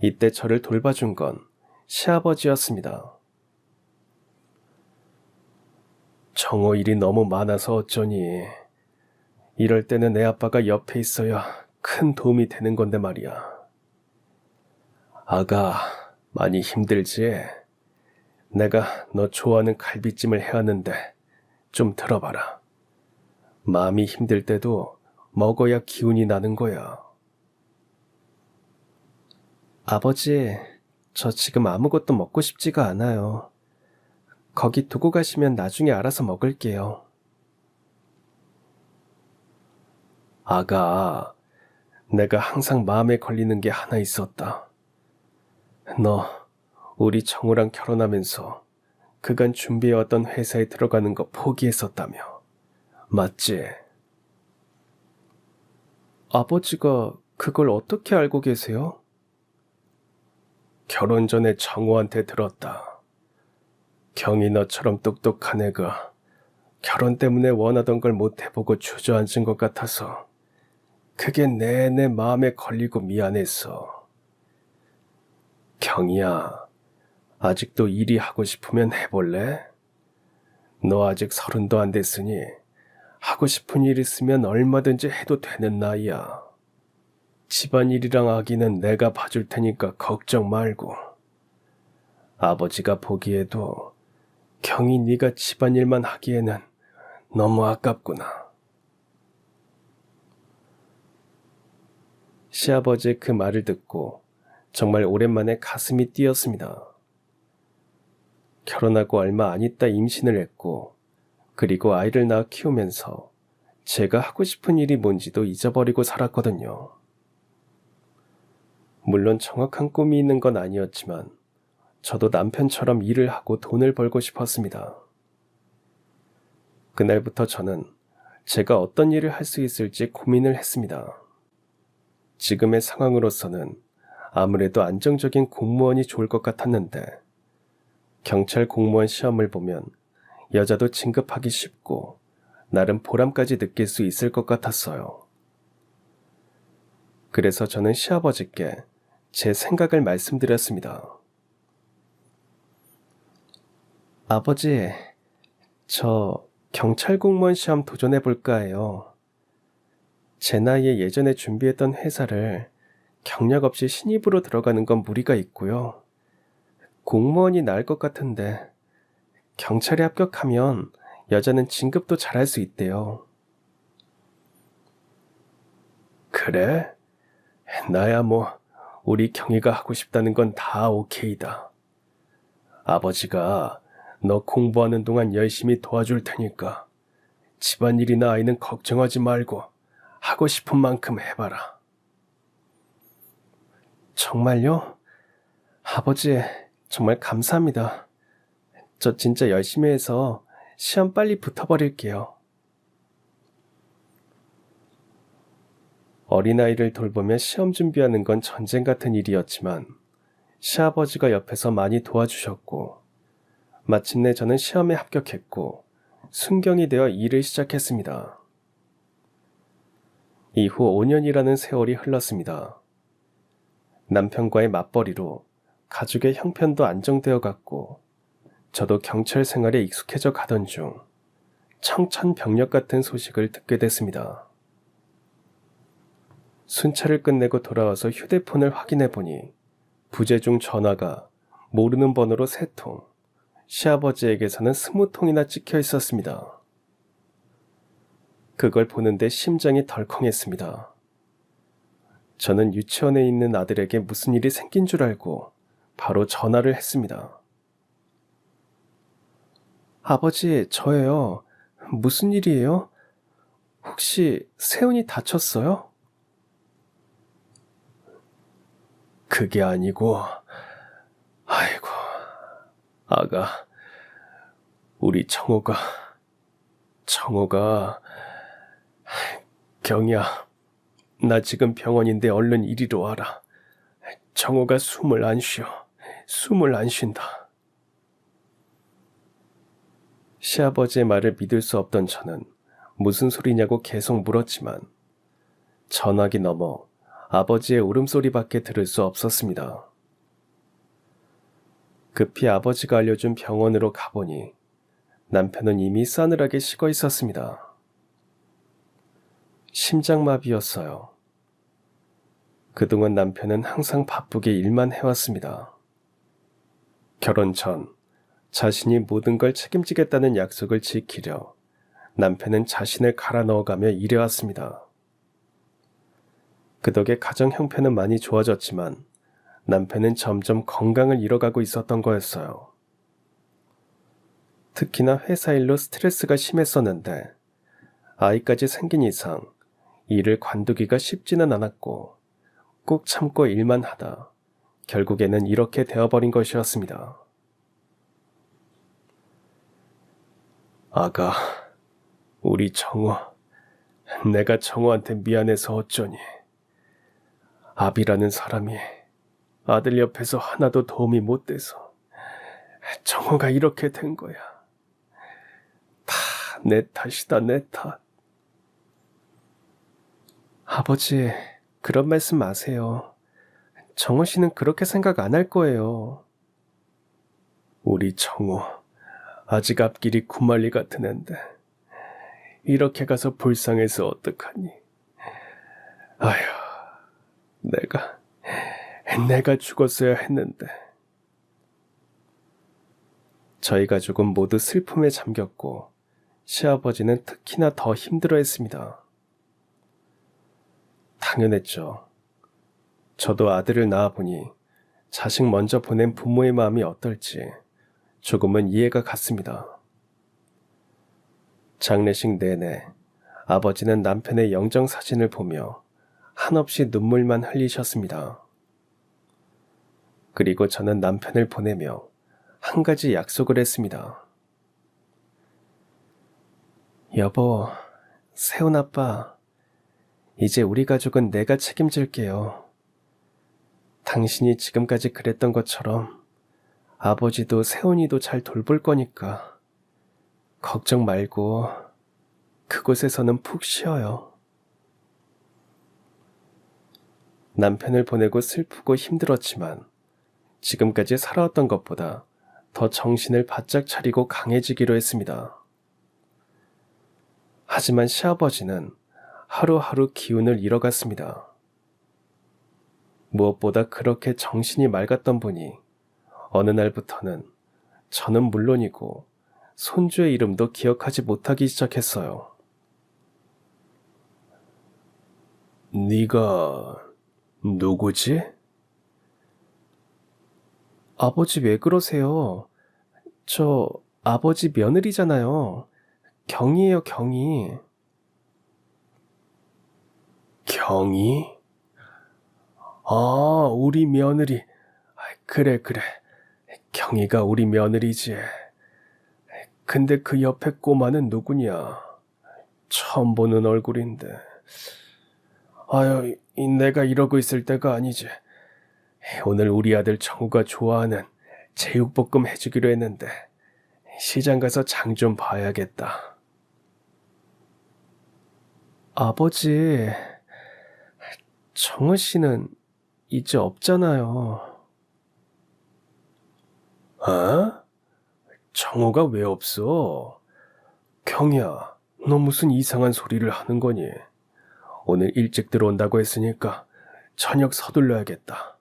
이때 저를 돌봐준 건 시아버지였습니다. 정호 일이 너무 많아서 어쩌니. 이럴 때는 내 아빠가 옆에 있어야 큰 도움이 되는 건데 말이야. 아가, 많이 힘들지? 내가 너 좋아하는 갈비찜을 해왔는데 좀 들어봐라. 마음이 힘들 때도 먹어야 기운이 나는 거야. 아버지, 저 지금 아무것도 먹고 싶지가 않아요. 거기 두고 가시면 나중에 알아서 먹을게요. 아가, 내가 항상 마음에 걸리는 게 하나 있었다. 너, 우리 정우랑 결혼하면서 그간 준비해왔던 회사에 들어가는 거 포기했었다며. 맞지? 아버지가 그걸 어떻게 알고 계세요? 결혼 전에 정우한테 들었다. 경이 너처럼 똑똑한 애가 결혼 때문에 원하던 걸 못 해보고 주저앉은 것 같아서 그게 내내 마음에 걸리고 미안했어. 경이야, 아직도 일이 하고 싶으면 해볼래? 너 아직 30도 안 됐으니 하고 싶은 일 있으면 얼마든지 해도 되는 나이야. 집안일이랑 아기는 내가 봐줄 테니까 걱정 말고. 아버지가 보기에도 경이 네가 집안일만 하기에는 너무 아깝구나. 시아버지의 그 말을 듣고 정말 오랜만에 가슴이 뛰었습니다. 결혼하고 얼마 안 있다 임신을 했고 그리고 아이를 낳아 키우면서 제가 하고 싶은 일이 뭔지도 잊어버리고 살았거든요. 물론 정확한 꿈이 있는 건 아니었지만 저도 남편처럼 일을 하고 돈을 벌고 싶었습니다. 그날부터 저는 제가 어떤 일을 할 수 있을지 고민을 했습니다. 지금의 상황으로서는 아무래도 안정적인 공무원이 좋을 것 같았는데 경찰 공무원 시험을 보면 여자도 진급하기 쉽고 나름 보람까지 느낄 수 있을 것 같았어요. 그래서 저는 시아버지께 제 생각을 말씀드렸습니다. 아버지, 저 경찰 공무원 시험 도전해볼까 해요. 제 나이에 예전에 준비했던 회사를 경력 없이 신입으로 들어가는 건 무리가 있고요. 공무원이 나을 것 같은데 경찰에 합격하면 여자는 진급도 잘할 수 있대요. 그래? 나야 뭐 우리 경이가 하고 싶다는 건 다 오케이다. 아버지가 너 공부하는 동안 열심히 도와줄 테니까 집안일이나 아이는 걱정하지 말고 하고 싶은 만큼 해봐라. 정말요? 아버지, 정말 감사합니다. 저 진짜 열심히 해서 시험 빨리 붙어버릴게요. 어린아이를 돌보며 시험 준비하는 건 전쟁 같은 일이었지만 시아버지가 옆에서 많이 도와주셨고 마침내 저는 시험에 합격했고 순경이 되어 일을 시작했습니다. 이후 5년이라는 세월이 흘렀습니다. 남편과의 맞벌이로 가족의 형편도 안정되어 갔고 저도 경찰 생활에 익숙해져 가던 중 청천벽력 같은 소식을 듣게 됐습니다. 순찰을 끝내고 돌아와서 휴대폰을 확인해 보니 부재 중 전화가 모르는 번호로 3통, 시아버지에게서는 20통이나 찍혀 있었습니다. 그걸 보는데 심장이 덜컹했습니다. 저는 유치원에 있는 아들에게 무슨 일이 생긴 줄 알고 바로 전화를 했습니다. 아버지, 저예요. 무슨 일이에요? 혹시 세훈이 다쳤어요? 그게 아니고, 아이고, 아가, 우리 정호가, 경이야, 나 지금 병원인데 얼른 이리로 와라. 정호가 숨을 안 쉰다. 시아버지의 말을 믿을 수 없던 저는 무슨 소리냐고 계속 물었지만 전화기 넘어 아버지의 울음소리밖에 들을 수 없었습니다. 급히 아버지가 알려준 병원으로 가보니 남편은 이미 싸늘하게 식어 있었습니다. 심장마비였어요. 그동안 남편은 항상 바쁘게 일만 해왔습니다. 결혼 전 자신이 모든 걸 책임지겠다는 약속을 지키려 남편은 자신을 갈아 넣어가며 일해왔습니다. 그 덕에 가정 형편은 많이 좋아졌지만 남편은 점점 건강을 잃어가고 있었던 거였어요. 특히나 회사 일로 스트레스가 심했었는데 아이까지 생긴 이상 일을 관두기가 쉽지는 않았고 꾹 참고 일만 하다 결국에는 이렇게 되어버린 것이었습니다. 아가, 우리 정우, 내가 정우한테 미안해서 어쩌니. 아비라는 사람이 아들 옆에서 하나도 도움이 못 돼서 정우가 이렇게 된 거야. 다 내 탓이다, 내 탓. 아버지, 그런 말씀 마세요. 정우 씨는 그렇게 생각 안 할 거예요. 우리 정우, 아직 앞길이 구말리 같은 앤데 이렇게 가서 불쌍해서 어떡하니. 아휴, 내가 죽었어야 했는데. 저희 가족은 모두 슬픔에 잠겼고 시아버지는 특히나 더 힘들어했습니다. 당연했죠. 저도 아들을 낳아보니 자식 먼저 보낸 부모의 마음이 어떨지 조금은 이해가 갔습니다. 장례식 내내 아버지는 남편의 영정사진을 보며 한없이 눈물만 흘리셨습니다. 그리고 저는 남편을 보내며 한 가지 약속을 했습니다. 여보, 세훈 아빠, 이제 우리 가족은 내가 책임질게요. 당신이 지금까지 그랬던 것처럼 아버지도 세훈이도 잘 돌볼 거니까 걱정 말고 그곳에서는 푹 쉬어요. 남편을 보내고 슬프고 힘들었지만 지금까지 살아왔던 것보다 더 정신을 바짝 차리고 강해지기로 했습니다. 하지만 시아버지는 하루하루 기운을 잃어갔습니다. 무엇보다 그렇게 정신이 맑았던 분이 어느 날부터는 저는 물론이고 손주의 이름도 기억하지 못하기 시작했어요. 네가 누구지? 아버지 왜 그러세요? 저 아버지 며느리잖아요. 경이에요, 경이. 경이? 아, 우리 며느리. 그래. 경이가 우리 며느리지. 근데 그 옆에 꼬마는 누구냐? 처음 보는 얼굴인데. 아유, 내가 이러고 있을 때가 아니지. 오늘 우리 아들 정우가 좋아하는 제육볶음 해주기로 했는데 시장 가서 장 좀 봐야겠다. 아버지, 정우 씨는 이제 없잖아요. 어? 정우가 왜 없어? 경이야, 너 무슨 이상한 소리를 하는 거니? 오늘 일찍 들어온다고 했으니까 저녁 서둘러야겠다.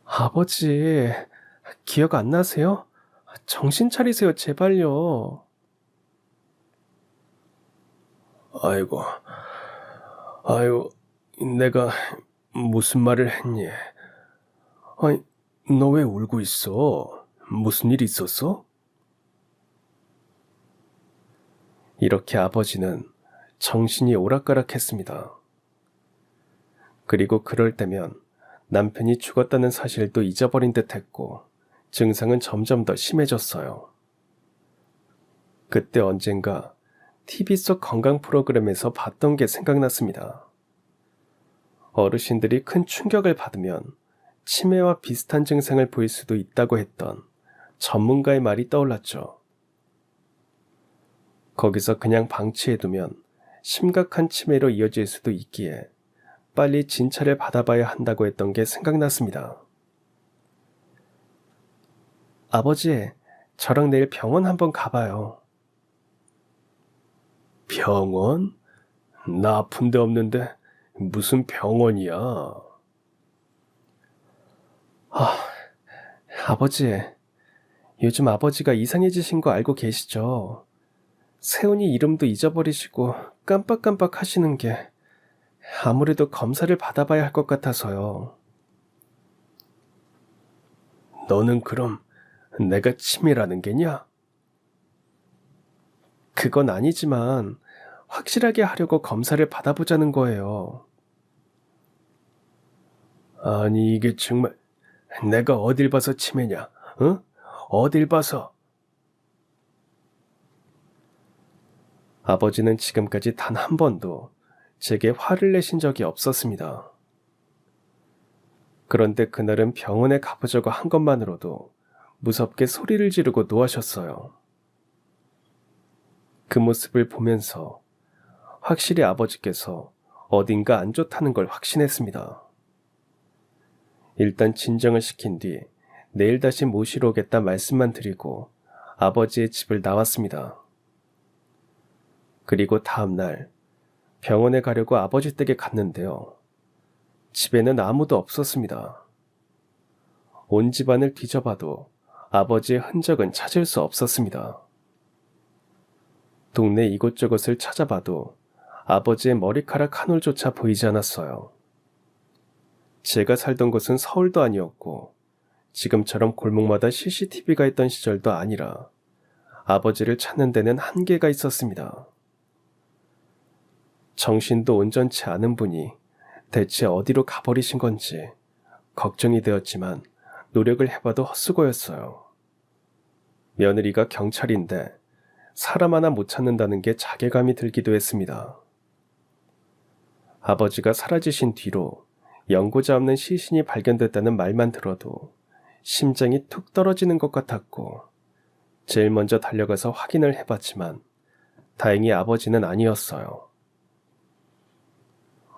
아버지, 기억 안 나세요? 정신 차리세요, 제발요. 아이고, 내가 무슨 말을 했니? 아니, 너 왜 울고 있어? 무슨 일 있었어? 이렇게 아버지는 정신이 오락가락했습니다. 그리고 그럴 때면 남편이 죽었다는 사실도 잊어버린 듯했고 증상은 점점 더 심해졌어요. 그때 언젠가 TV 속 건강 프로그램에서 봤던 게 생각났습니다. 어르신들이 큰 충격을 받으면 치매와 비슷한 증상을 보일 수도 있다고 했던 전문가의 말이 떠올랐죠. 거기서 그냥 방치해두면 심각한 치매로 이어질 수도 있기에 빨리 진찰을 받아봐야 한다고 했던 게 생각났습니다. 아버지, 저랑 내일 병원 한번 가봐요. 병원? 나 아픈 데 없는데 무슨 병원이야? 아버지, 요즘 아버지가 이상해지신 거 알고 계시죠? 세훈이 이름도 잊어버리시고 깜빡깜빡 하시는 게 아무래도 검사를 받아봐야 할 것 같아서요. 너는 그럼 내가 치매라는 게냐? 그건 아니지만 확실하게 하려고 검사를 받아보자는 거예요. 아니, 이게 정말 내가 어딜 봐서 치매냐? 응? 어딜 봐서? 아버지는 지금까지 단 한 번도 제게 화를 내신 적이 없었습니다. 그런데 그날은 병원에 가보자고 한 것만으로도 무섭게 소리를 지르고 노하셨어요. 그 모습을 보면서 확실히 아버지께서 어딘가 안 좋다는 걸 확신했습니다. 일단 진정을 시킨 뒤 내일 다시 모시러 오겠다 말씀만 드리고 아버지의 집을 나왔습니다. 그리고 다음날 병원에 가려고 아버지 댁에 갔는데요. 집에는 아무도 없었습니다. 온 집안을 뒤져봐도 아버지의 흔적은 찾을 수 없었습니다. 동네 이곳저곳을 찾아봐도 아버지의 머리카락 한 올조차 보이지 않았어요. 제가 살던 곳은 서울도 아니었고 지금처럼 골목마다 CCTV가 있던 시절도 아니라 아버지를 찾는 데는 한계가 있었습니다. 정신도 온전치 않은 분이 대체 어디로 가버리신 건지 걱정이 되었지만 노력을 해봐도 헛수고였어요. 며느리가 경찰인데 사람 하나 못 찾는다는 게 자괴감이 들기도 했습니다. 아버지가 사라지신 뒤로 연고자 없는 시신이 발견됐다는 말만 들어도 심장이 툭 떨어지는 것 같았고 제일 먼저 달려가서 확인을 해봤지만 다행히 아버지는 아니었어요.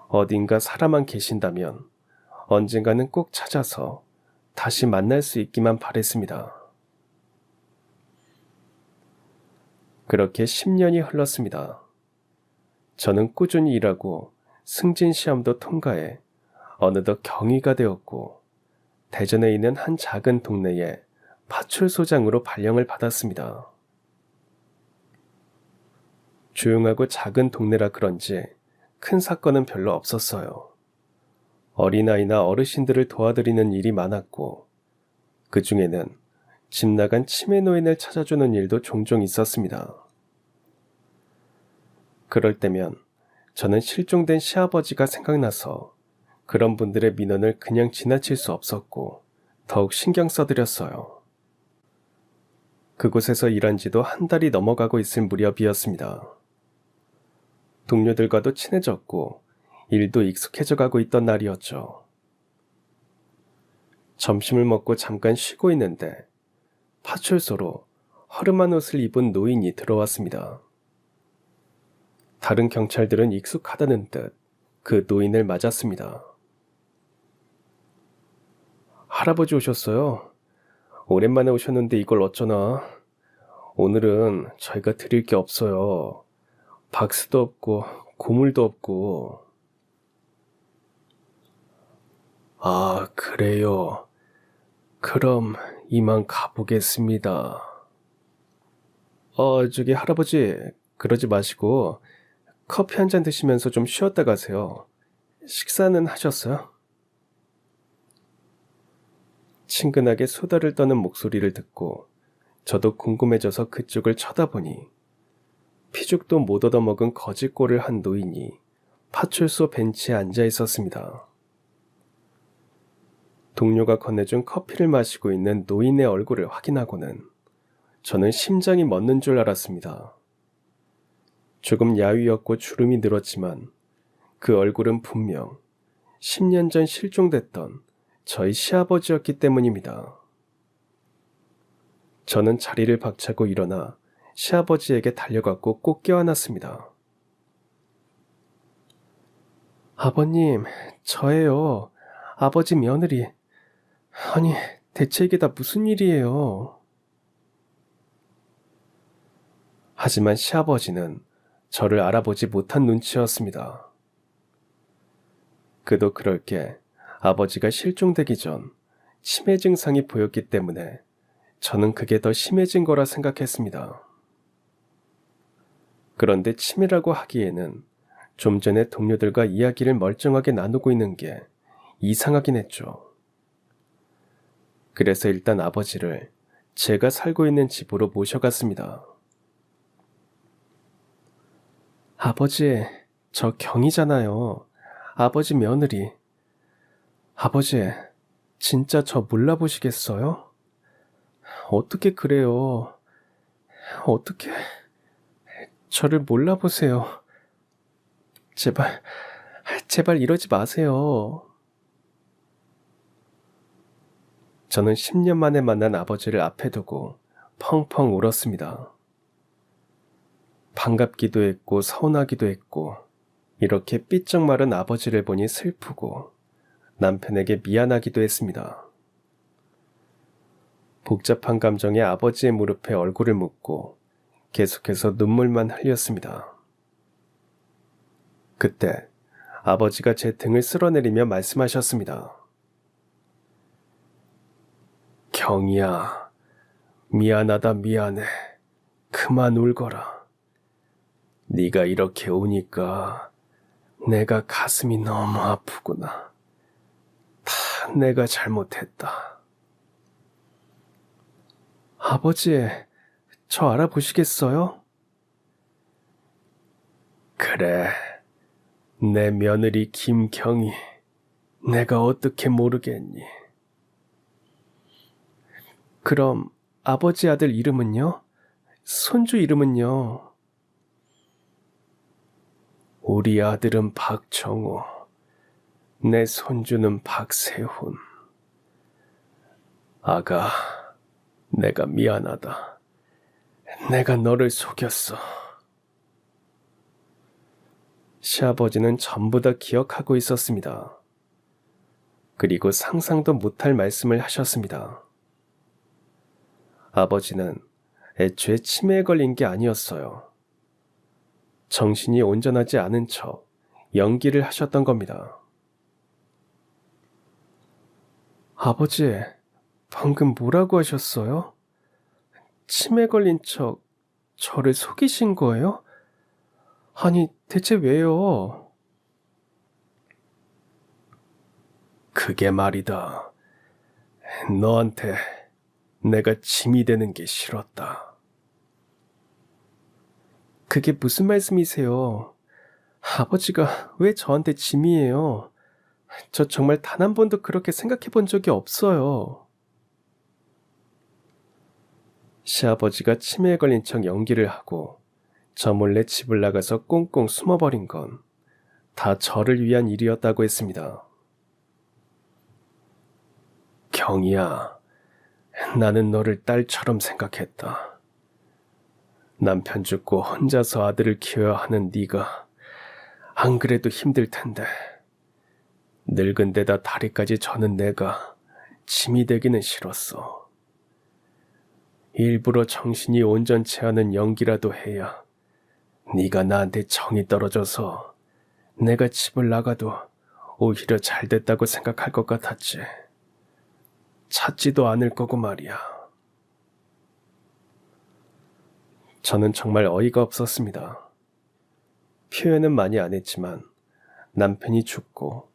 어딘가 사람만 계신다면 언젠가는 꼭 찾아서 다시 만날 수 있기만 바랬습니다. 그렇게 10년이 흘렀습니다. 저는 꾸준히 일하고 승진 시험도 통과해 어느덧 경위가 되었고 대전에 있는 한 작은 동네에 파출소장으로 발령을 받았습니다. 조용하고 작은 동네라 그런지 큰 사건은 별로 없었어요. 어린아이나 어르신들을 도와드리는 일이 많았고 그 중에는 집 나간 치매 노인을 찾아주는 일도 종종 있었습니다. 그럴 때면 저는 실종된 시아버지가 생각나서 그런 분들의 민원을 그냥 지나칠 수 없었고 더욱 신경 써드렸어요. 그곳에서 일한 지도 한 달이 넘어가고 있을 무렵이었습니다. 동료들과도 친해졌고 일도 익숙해져 가고 있던 날이었죠. 점심을 먹고 잠깐 쉬고 있는데 파출소로 허름한 옷을 입은 노인이 들어왔습니다. 다른 경찰들은 익숙하다는 듯 그 노인을 맞았습니다. 할아버지 오셨어요. 오랜만에 오셨는데 이걸 어쩌나. 오늘은 저희가 드릴 게 없어요. 박스도 없고 고물도 없고. 아, 그래요. 그럼 이만 가보겠습니다. 저기 할아버지, 그러지 마시고 커피 한 잔 드시면서 좀 쉬었다 가세요. 식사는 하셨어요? 친근하게 수다를 떠는 목소리를 듣고 저도 궁금해져서 그쪽을 쳐다보니 피죽도 못 얻어먹은 거짓골을 한 노인이 파출소 벤치에 앉아 있었습니다. 동료가 건네준 커피를 마시고 있는 노인의 얼굴을 확인하고는 저는 심장이 멎는 줄 알았습니다. 조금 야위었고 주름이 늘었지만 그 얼굴은 분명 10년 전 실종됐던 저희 시아버지였기 때문입니다. 저는 자리를 박차고 일어나 시아버지에게 달려갔고 꼭 껴안았습니다. 아버님, 저예요. 아버지 며느리. 아니, 대체 이게 다 무슨 일이에요? 하지만 시아버지는 저를 알아보지 못한 눈치였습니다. 그도 그럴 게 아버지가 실종되기 전 치매 증상이 보였기 때문에 저는 그게 더 심해진 거라 생각했습니다. 그런데 치매라고 하기에는 좀 전에 동료들과 이야기를 멀쩡하게 나누고 있는 게 이상하긴 했죠. 그래서 일단 아버지를 제가 살고 있는 집으로 모셔갔습니다. 아버지, 저 경이잖아요. 아버지 며느리. 아버지, 진짜 저 몰라보시겠어요? 어떻게 그래요? 어떻게 저를 몰라보세요? 제발, 제발 이러지 마세요. 저는 10년 만에 만난 아버지를 앞에 두고 펑펑 울었습니다. 반갑기도 했고 서운하기도 했고 이렇게 삐쩍 마른 아버지를 보니 슬프고 남편에게 미안하기도 했습니다. 복잡한 감정에 아버지의 무릎에 얼굴을 묻고 계속해서 눈물만 흘렸습니다. 그때 아버지가 제 등을 쓸어내리며 말씀하셨습니다. 경이야, 미안하다 미안해. 그만 울거라. 네가 이렇게 우니까 내가 가슴이 너무 아프구나. 다 내가 잘못했다. 아버지, 저 알아보시겠어요? 그래, 내 며느리 김경이 내가 어떻게 모르겠니? 그럼 아버지 아들 이름은요? 손주 이름은요? 우리 아들은 박정우, 내 손주는 박세훈. 아가, 내가 미안하다. 내가 너를 속였어. 시아버지는 전부 다 기억하고 있었습니다. 그리고 상상도 못할 말씀을 하셨습니다. 아버지는 애초에 치매에 걸린 게 아니었어요. 정신이 온전하지 않은 척 연기를 하셨던 겁니다. 아버지, 방금 뭐라고 하셨어요? 치매 걸린 척 저를 속이신 거예요? 아니, 대체 왜요? 그게 말이다. 너한테 내가 짐이 되는 게 싫었다. 그게 무슨 말씀이세요? 아버지가 왜 저한테 짐이에요? 저 정말 단 한 번도 그렇게 생각해 본 적이 없어요. 시아버지가 치매에 걸린 척 연기를 하고 저 몰래 집을 나가서 꽁꽁 숨어버린 건 다 저를 위한 일이었다고 했습니다. 경이야, 나는 너를 딸처럼 생각했다. 남편 죽고 혼자서 아들을 키워야 하는 네가 안 그래도 힘들 텐데 늙은 데다 다리까지 저는 내가 짐이 되기는 싫었어. 일부러 정신이 온전치 않은 연기라도 해야 네가 나한테 정이 떨어져서 내가 집을 나가도 오히려 잘 됐다고 생각할 것 같았지. 찾지도 않을 거고 말이야. 저는 정말 어이가 없었습니다. 표현은 많이 안 했지만 남편이 죽고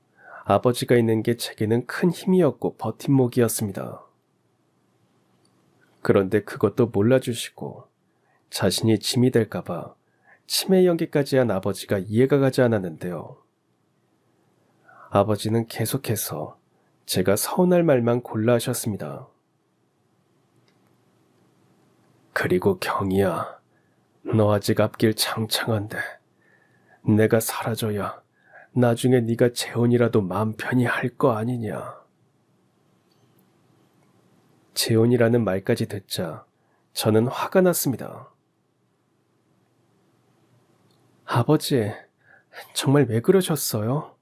아버지가 있는 게 제게는 큰 힘이었고 버팀목이었습니다. 그런데 그것도 몰라주시고 자신이 짐이 될까봐 치매 연기까지 한 아버지가 이해가 가지 않았는데요. 아버지는 계속해서 제가 서운할 말만 골라 하셨습니다. 그리고 경이야, 너 아직 앞길 창창한데 내가 사라져야 나중에 네가 재혼이라도 마음 편히 할 거 아니냐. 재혼이라는 말까지 듣자 저는 화가 났습니다. 아버지, 정말 왜 그러셨어요?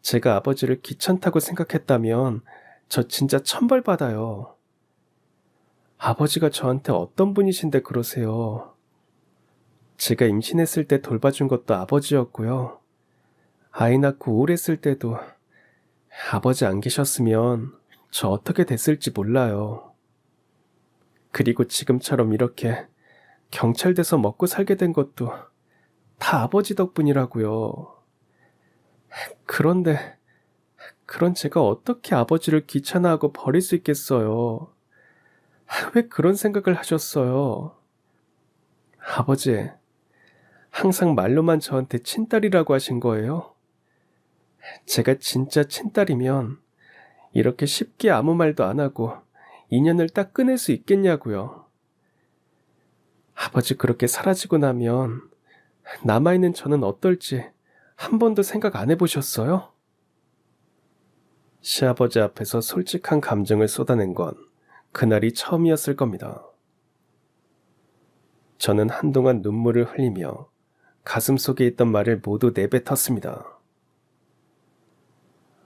제가 아버지를 귀찮다고 생각했다면 저 진짜 천벌 받아요. 아버지가 저한테 어떤 분이신데 그러세요? 제가 임신했을 때 돌봐준 것도 아버지였고요. 아이 낳고 우울했을 때도 아버지 안 계셨으면 저 어떻게 됐을지 몰라요. 그리고 지금처럼 이렇게 경찰돼서 먹고 살게 된 것도 다 아버지 덕분이라고요. 그런데 그런 제가 어떻게 아버지를 귀찮아하고 버릴 수 있겠어요. 왜 그런 생각을 하셨어요? 아버지, 항상 말로만 저한테 친딸이라고 하신 거예요? 제가 진짜 친딸이면 이렇게 쉽게 아무 말도 안 하고 인연을 딱 끊을 수 있겠냐고요. 아버지 그렇게 사라지고 나면 남아있는 저는 어떨지 한 번도 생각 안 해보셨어요? 시아버지 앞에서 솔직한 감정을 쏟아낸 건 그날이 처음이었을 겁니다. 저는 한동안 눈물을 흘리며 가슴속에 있던 말을 모두 내뱉었습니다.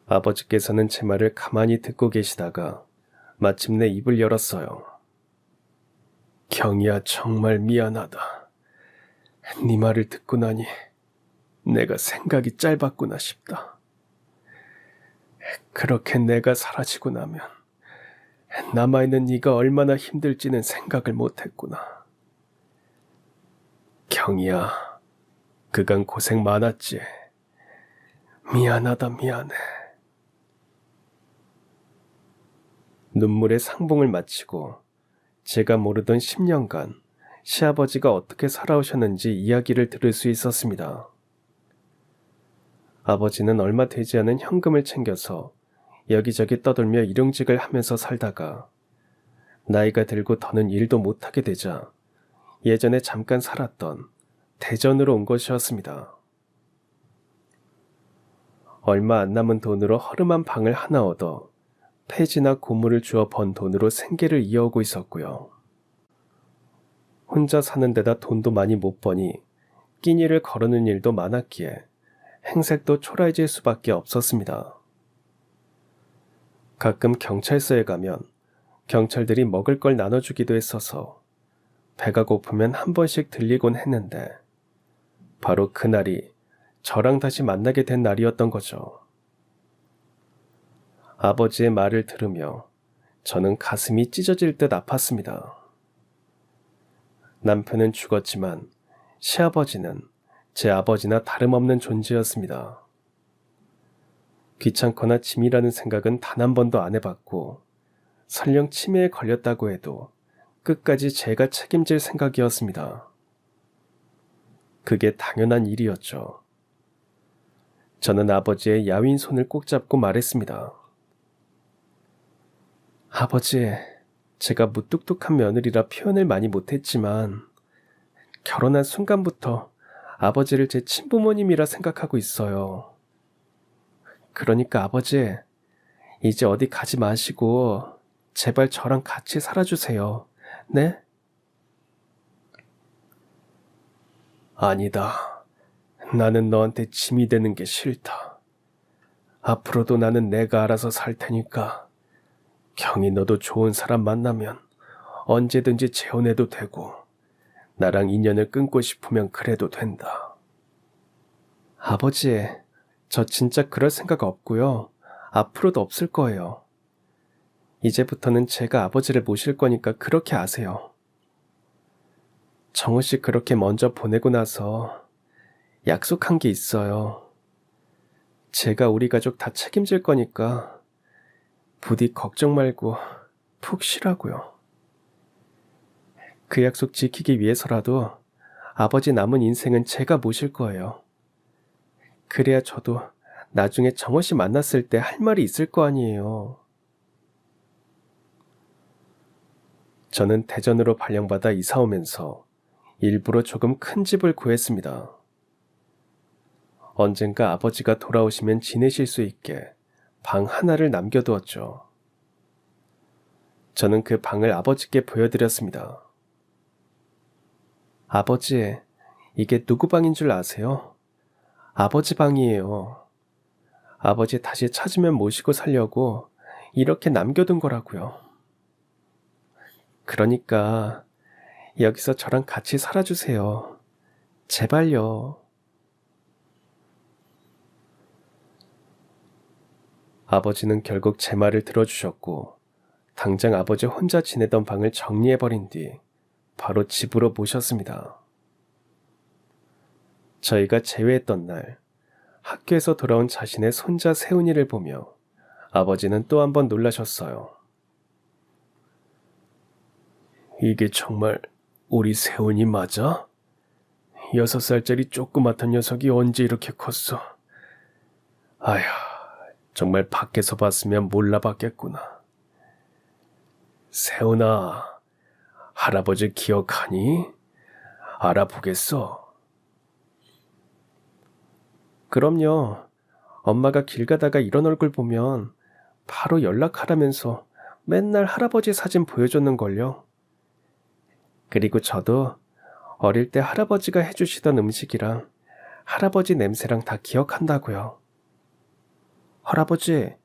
아버지께서는 제 말을 가만히 듣고 계시다가 마침내 입을 열었어요. 경이야, 정말 미안하다. 네 말을 듣고 나니 내가 생각이 짧았구나 싶다. 그렇게 내가 사라지고 나면 남아있는 네가 얼마나 힘들지는 생각을 못했구나. 경이야, 그간 고생 많았지. 미안하다, 미안해. 눈물의 상봉을 마치고 제가 모르던 10년간 시아버지가 어떻게 살아오셨는지 이야기를 들을 수 있었습니다. 아버지는 얼마 되지 않은 현금을 챙겨서 여기저기 떠돌며 일용직을 하면서 살다가 나이가 들고 더는 일도 못하게 되자 예전에 잠깐 살았던 대전으로 온 것이었습니다. 얼마 안 남은 돈으로 허름한 방을 하나 얻어 폐지나 고물을 주어 번 돈으로 생계를 이어오고 있었고요. 혼자 사는 데다 돈도 많이 못 버니 끼니를 거르는 일도 많았기에 행색도 초라해질 수밖에 없었습니다. 가끔 경찰서에 가면 경찰들이 먹을 걸 나눠주기도 했어서 배가 고프면 한 번씩 들리곤 했는데 바로 그날이 저랑 다시 만나게 된 날이었던 거죠. 아버지의 말을 들으며 저는 가슴이 찢어질 듯 아팠습니다. 남편은 죽었지만 시아버지는 제 아버지나 다름없는 존재였습니다. 귀찮거나 짐이라는 생각은 단 한 번도 안 해봤고 설령 치매에 걸렸다고 해도 끝까지 제가 책임질 생각이었습니다. 그게 당연한 일이었죠. 저는 아버지의 야윈 손을 꼭 잡고 말했습니다. 아버지, 제가 무뚝뚝한 며느리라 표현을 많이 못했지만 결혼한 순간부터 아버지를 제 친부모님이라 생각하고 있어요. 그러니까 아버지, 이제 어디 가지 마시고 제발 저랑 같이 살아주세요. 네? 아니다. 나는 너한테 짐이 되는 게 싫다. 앞으로도 나는 내가 알아서 살 테니까 경이 너도 좋은 사람 만나면 언제든지 재혼해도 되고 나랑 인연을 끊고 싶으면 그래도 된다. 아버지, 저 진짜 그럴 생각 없고요. 앞으로도 없을 거예요. 이제부터는 제가 아버지를 모실 거니까 그렇게 아세요. 정우 씨 그렇게 먼저 보내고 나서 약속한 게 있어요. 제가 우리 가족 다 책임질 거니까 부디 걱정 말고 푹 쉬라고요. 그 약속 지키기 위해서라도 아버지 남은 인생은 제가 모실 거예요. 그래야 저도 나중에 정호 씨 만났을 때 할 말이 있을 거 아니에요. 저는 대전으로 발령받아 이사 오면서 일부러 조금 큰 집을 구했습니다. 언젠가 아버지가 돌아오시면 지내실 수 있게 방 하나를 남겨두었죠. 저는 그 방을 아버지께 보여드렸습니다. 아버지, 이게 누구 방인 줄 아세요? 아버지 방이에요. 아버지 다시 찾으면 모시고 살려고 이렇게 남겨둔 거라고요. 그러니까 여기서 저랑 같이 살아주세요. 제발요. 아버지는 결국 제 말을 들어주셨고 당장 아버지 혼자 지내던 방을 정리해버린 뒤 바로 집으로 모셨습니다. 저희가 재회했던 날 학교에서 돌아온 자신의 손자 세훈이를 보며 아버지는 또 한 번 놀라셨어요. 이게 정말 우리 세훈이 맞아? 6살짜리 조그맣던 녀석이 언제 이렇게 컸어? 아휴, 정말 밖에서 봤으면 몰라봤겠구나. 세훈아, 할아버지 기억하니? 알아보겠어. 그럼요. 엄마가 길 가다가 이런 얼굴 보면 바로 연락하라면서 맨날 할아버지 사진 보여줬는걸요. 그리고 저도 어릴 때 할아버지가 해주시던 음식이랑 할아버지 냄새랑 다 기억한다고요. 할아버지,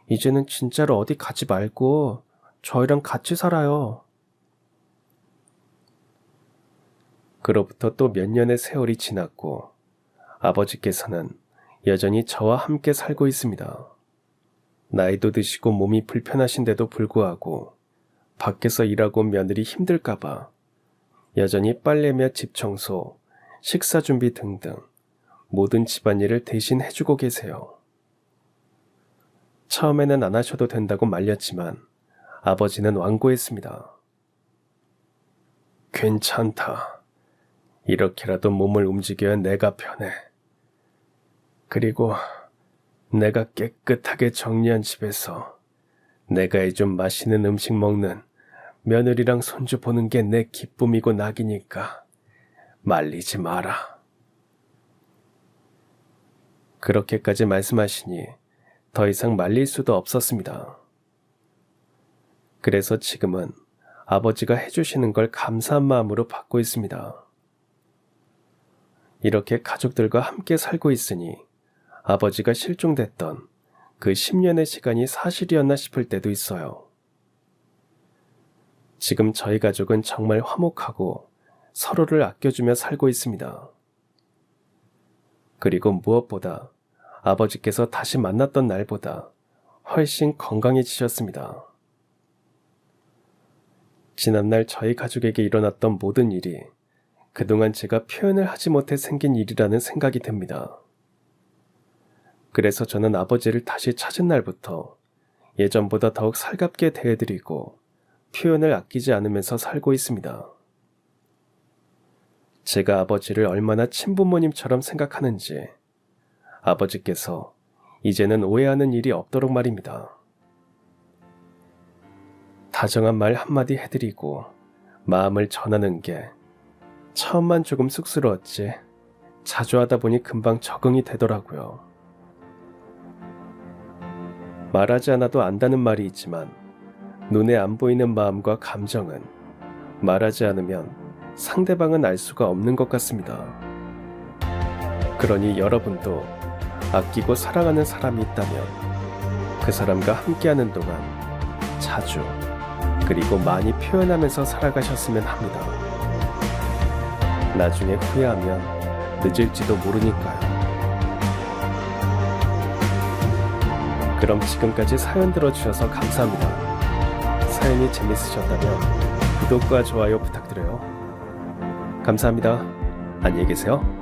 이제는 진짜로 어디 가지 말고 저희랑 같이 살아요. 그로부터 또 몇 년의 세월이 지났고 아버지께서는 여전히 저와 함께 살고 있습니다. 나이도 드시고 몸이 불편하신데도 불구하고 밖에서 일하고 며느리 힘들까봐 여전히 빨래며 집 청소, 식사 준비 등등 모든 집안일을 대신 해주고 계세요. 처음에는 안 하셔도 된다고 말렸지만 아버지는 완고했습니다. 괜찮다. 이렇게라도 몸을 움직여야 내가 편해. 그리고 내가 깨끗하게 정리한 집에서 내가 해준 맛있는 음식 먹는 며느리랑 손주 보는 게 내 기쁨이고 낙이니까 말리지 마라. 그렇게까지 말씀하시니 더 이상 말릴 수도 없었습니다. 그래서 지금은 아버지가 해주시는 걸 감사한 마음으로 받고 있습니다. 이렇게 가족들과 함께 살고 있으니 아버지가 실종됐던 그 10년의 시간이 사실이었나 싶을 때도 있어요. 지금 저희 가족은 정말 화목하고 서로를 아껴주며 살고 있습니다. 그리고 무엇보다 아버지께서 다시 만났던 날보다 훨씬 건강해지셨습니다. 지난날 저희 가족에게 일어났던 모든 일이 그동안 제가 표현을 하지 못해 생긴 일이라는 생각이 듭니다. 그래서 저는 아버지를 다시 찾은 날부터 예전보다 더욱 살갑게 대해드리고 표현을 아끼지 않으면서 살고 있습니다. 제가 아버지를 얼마나 친부모님처럼 생각하는지 아버지께서 이제는 오해하는 일이 없도록 말입니다. 다정한 말 한마디 해드리고 마음을 전하는 게 처음만 조금 쑥스러웠지 자주 하다 보니 금방 적응이 되더라고요. 말하지 않아도 안다는 말이 있지만 눈에 안 보이는 마음과 감정은 말하지 않으면 상대방은 알 수가 없는 것 같습니다. 그러니 여러분도 아끼고 사랑하는 사람이 있다면 그 사람과 함께하는 동안 자주 그리고 많이 표현하면서 살아가셨으면 합니다. 나중에 후회하면 늦을지도 모르니까요. 그럼 지금까지 사연 들어주셔서 감사합니다. 사연이 재밌으셨다면 구독과 좋아요 부탁드려요. 감사합니다. 안녕히 계세요.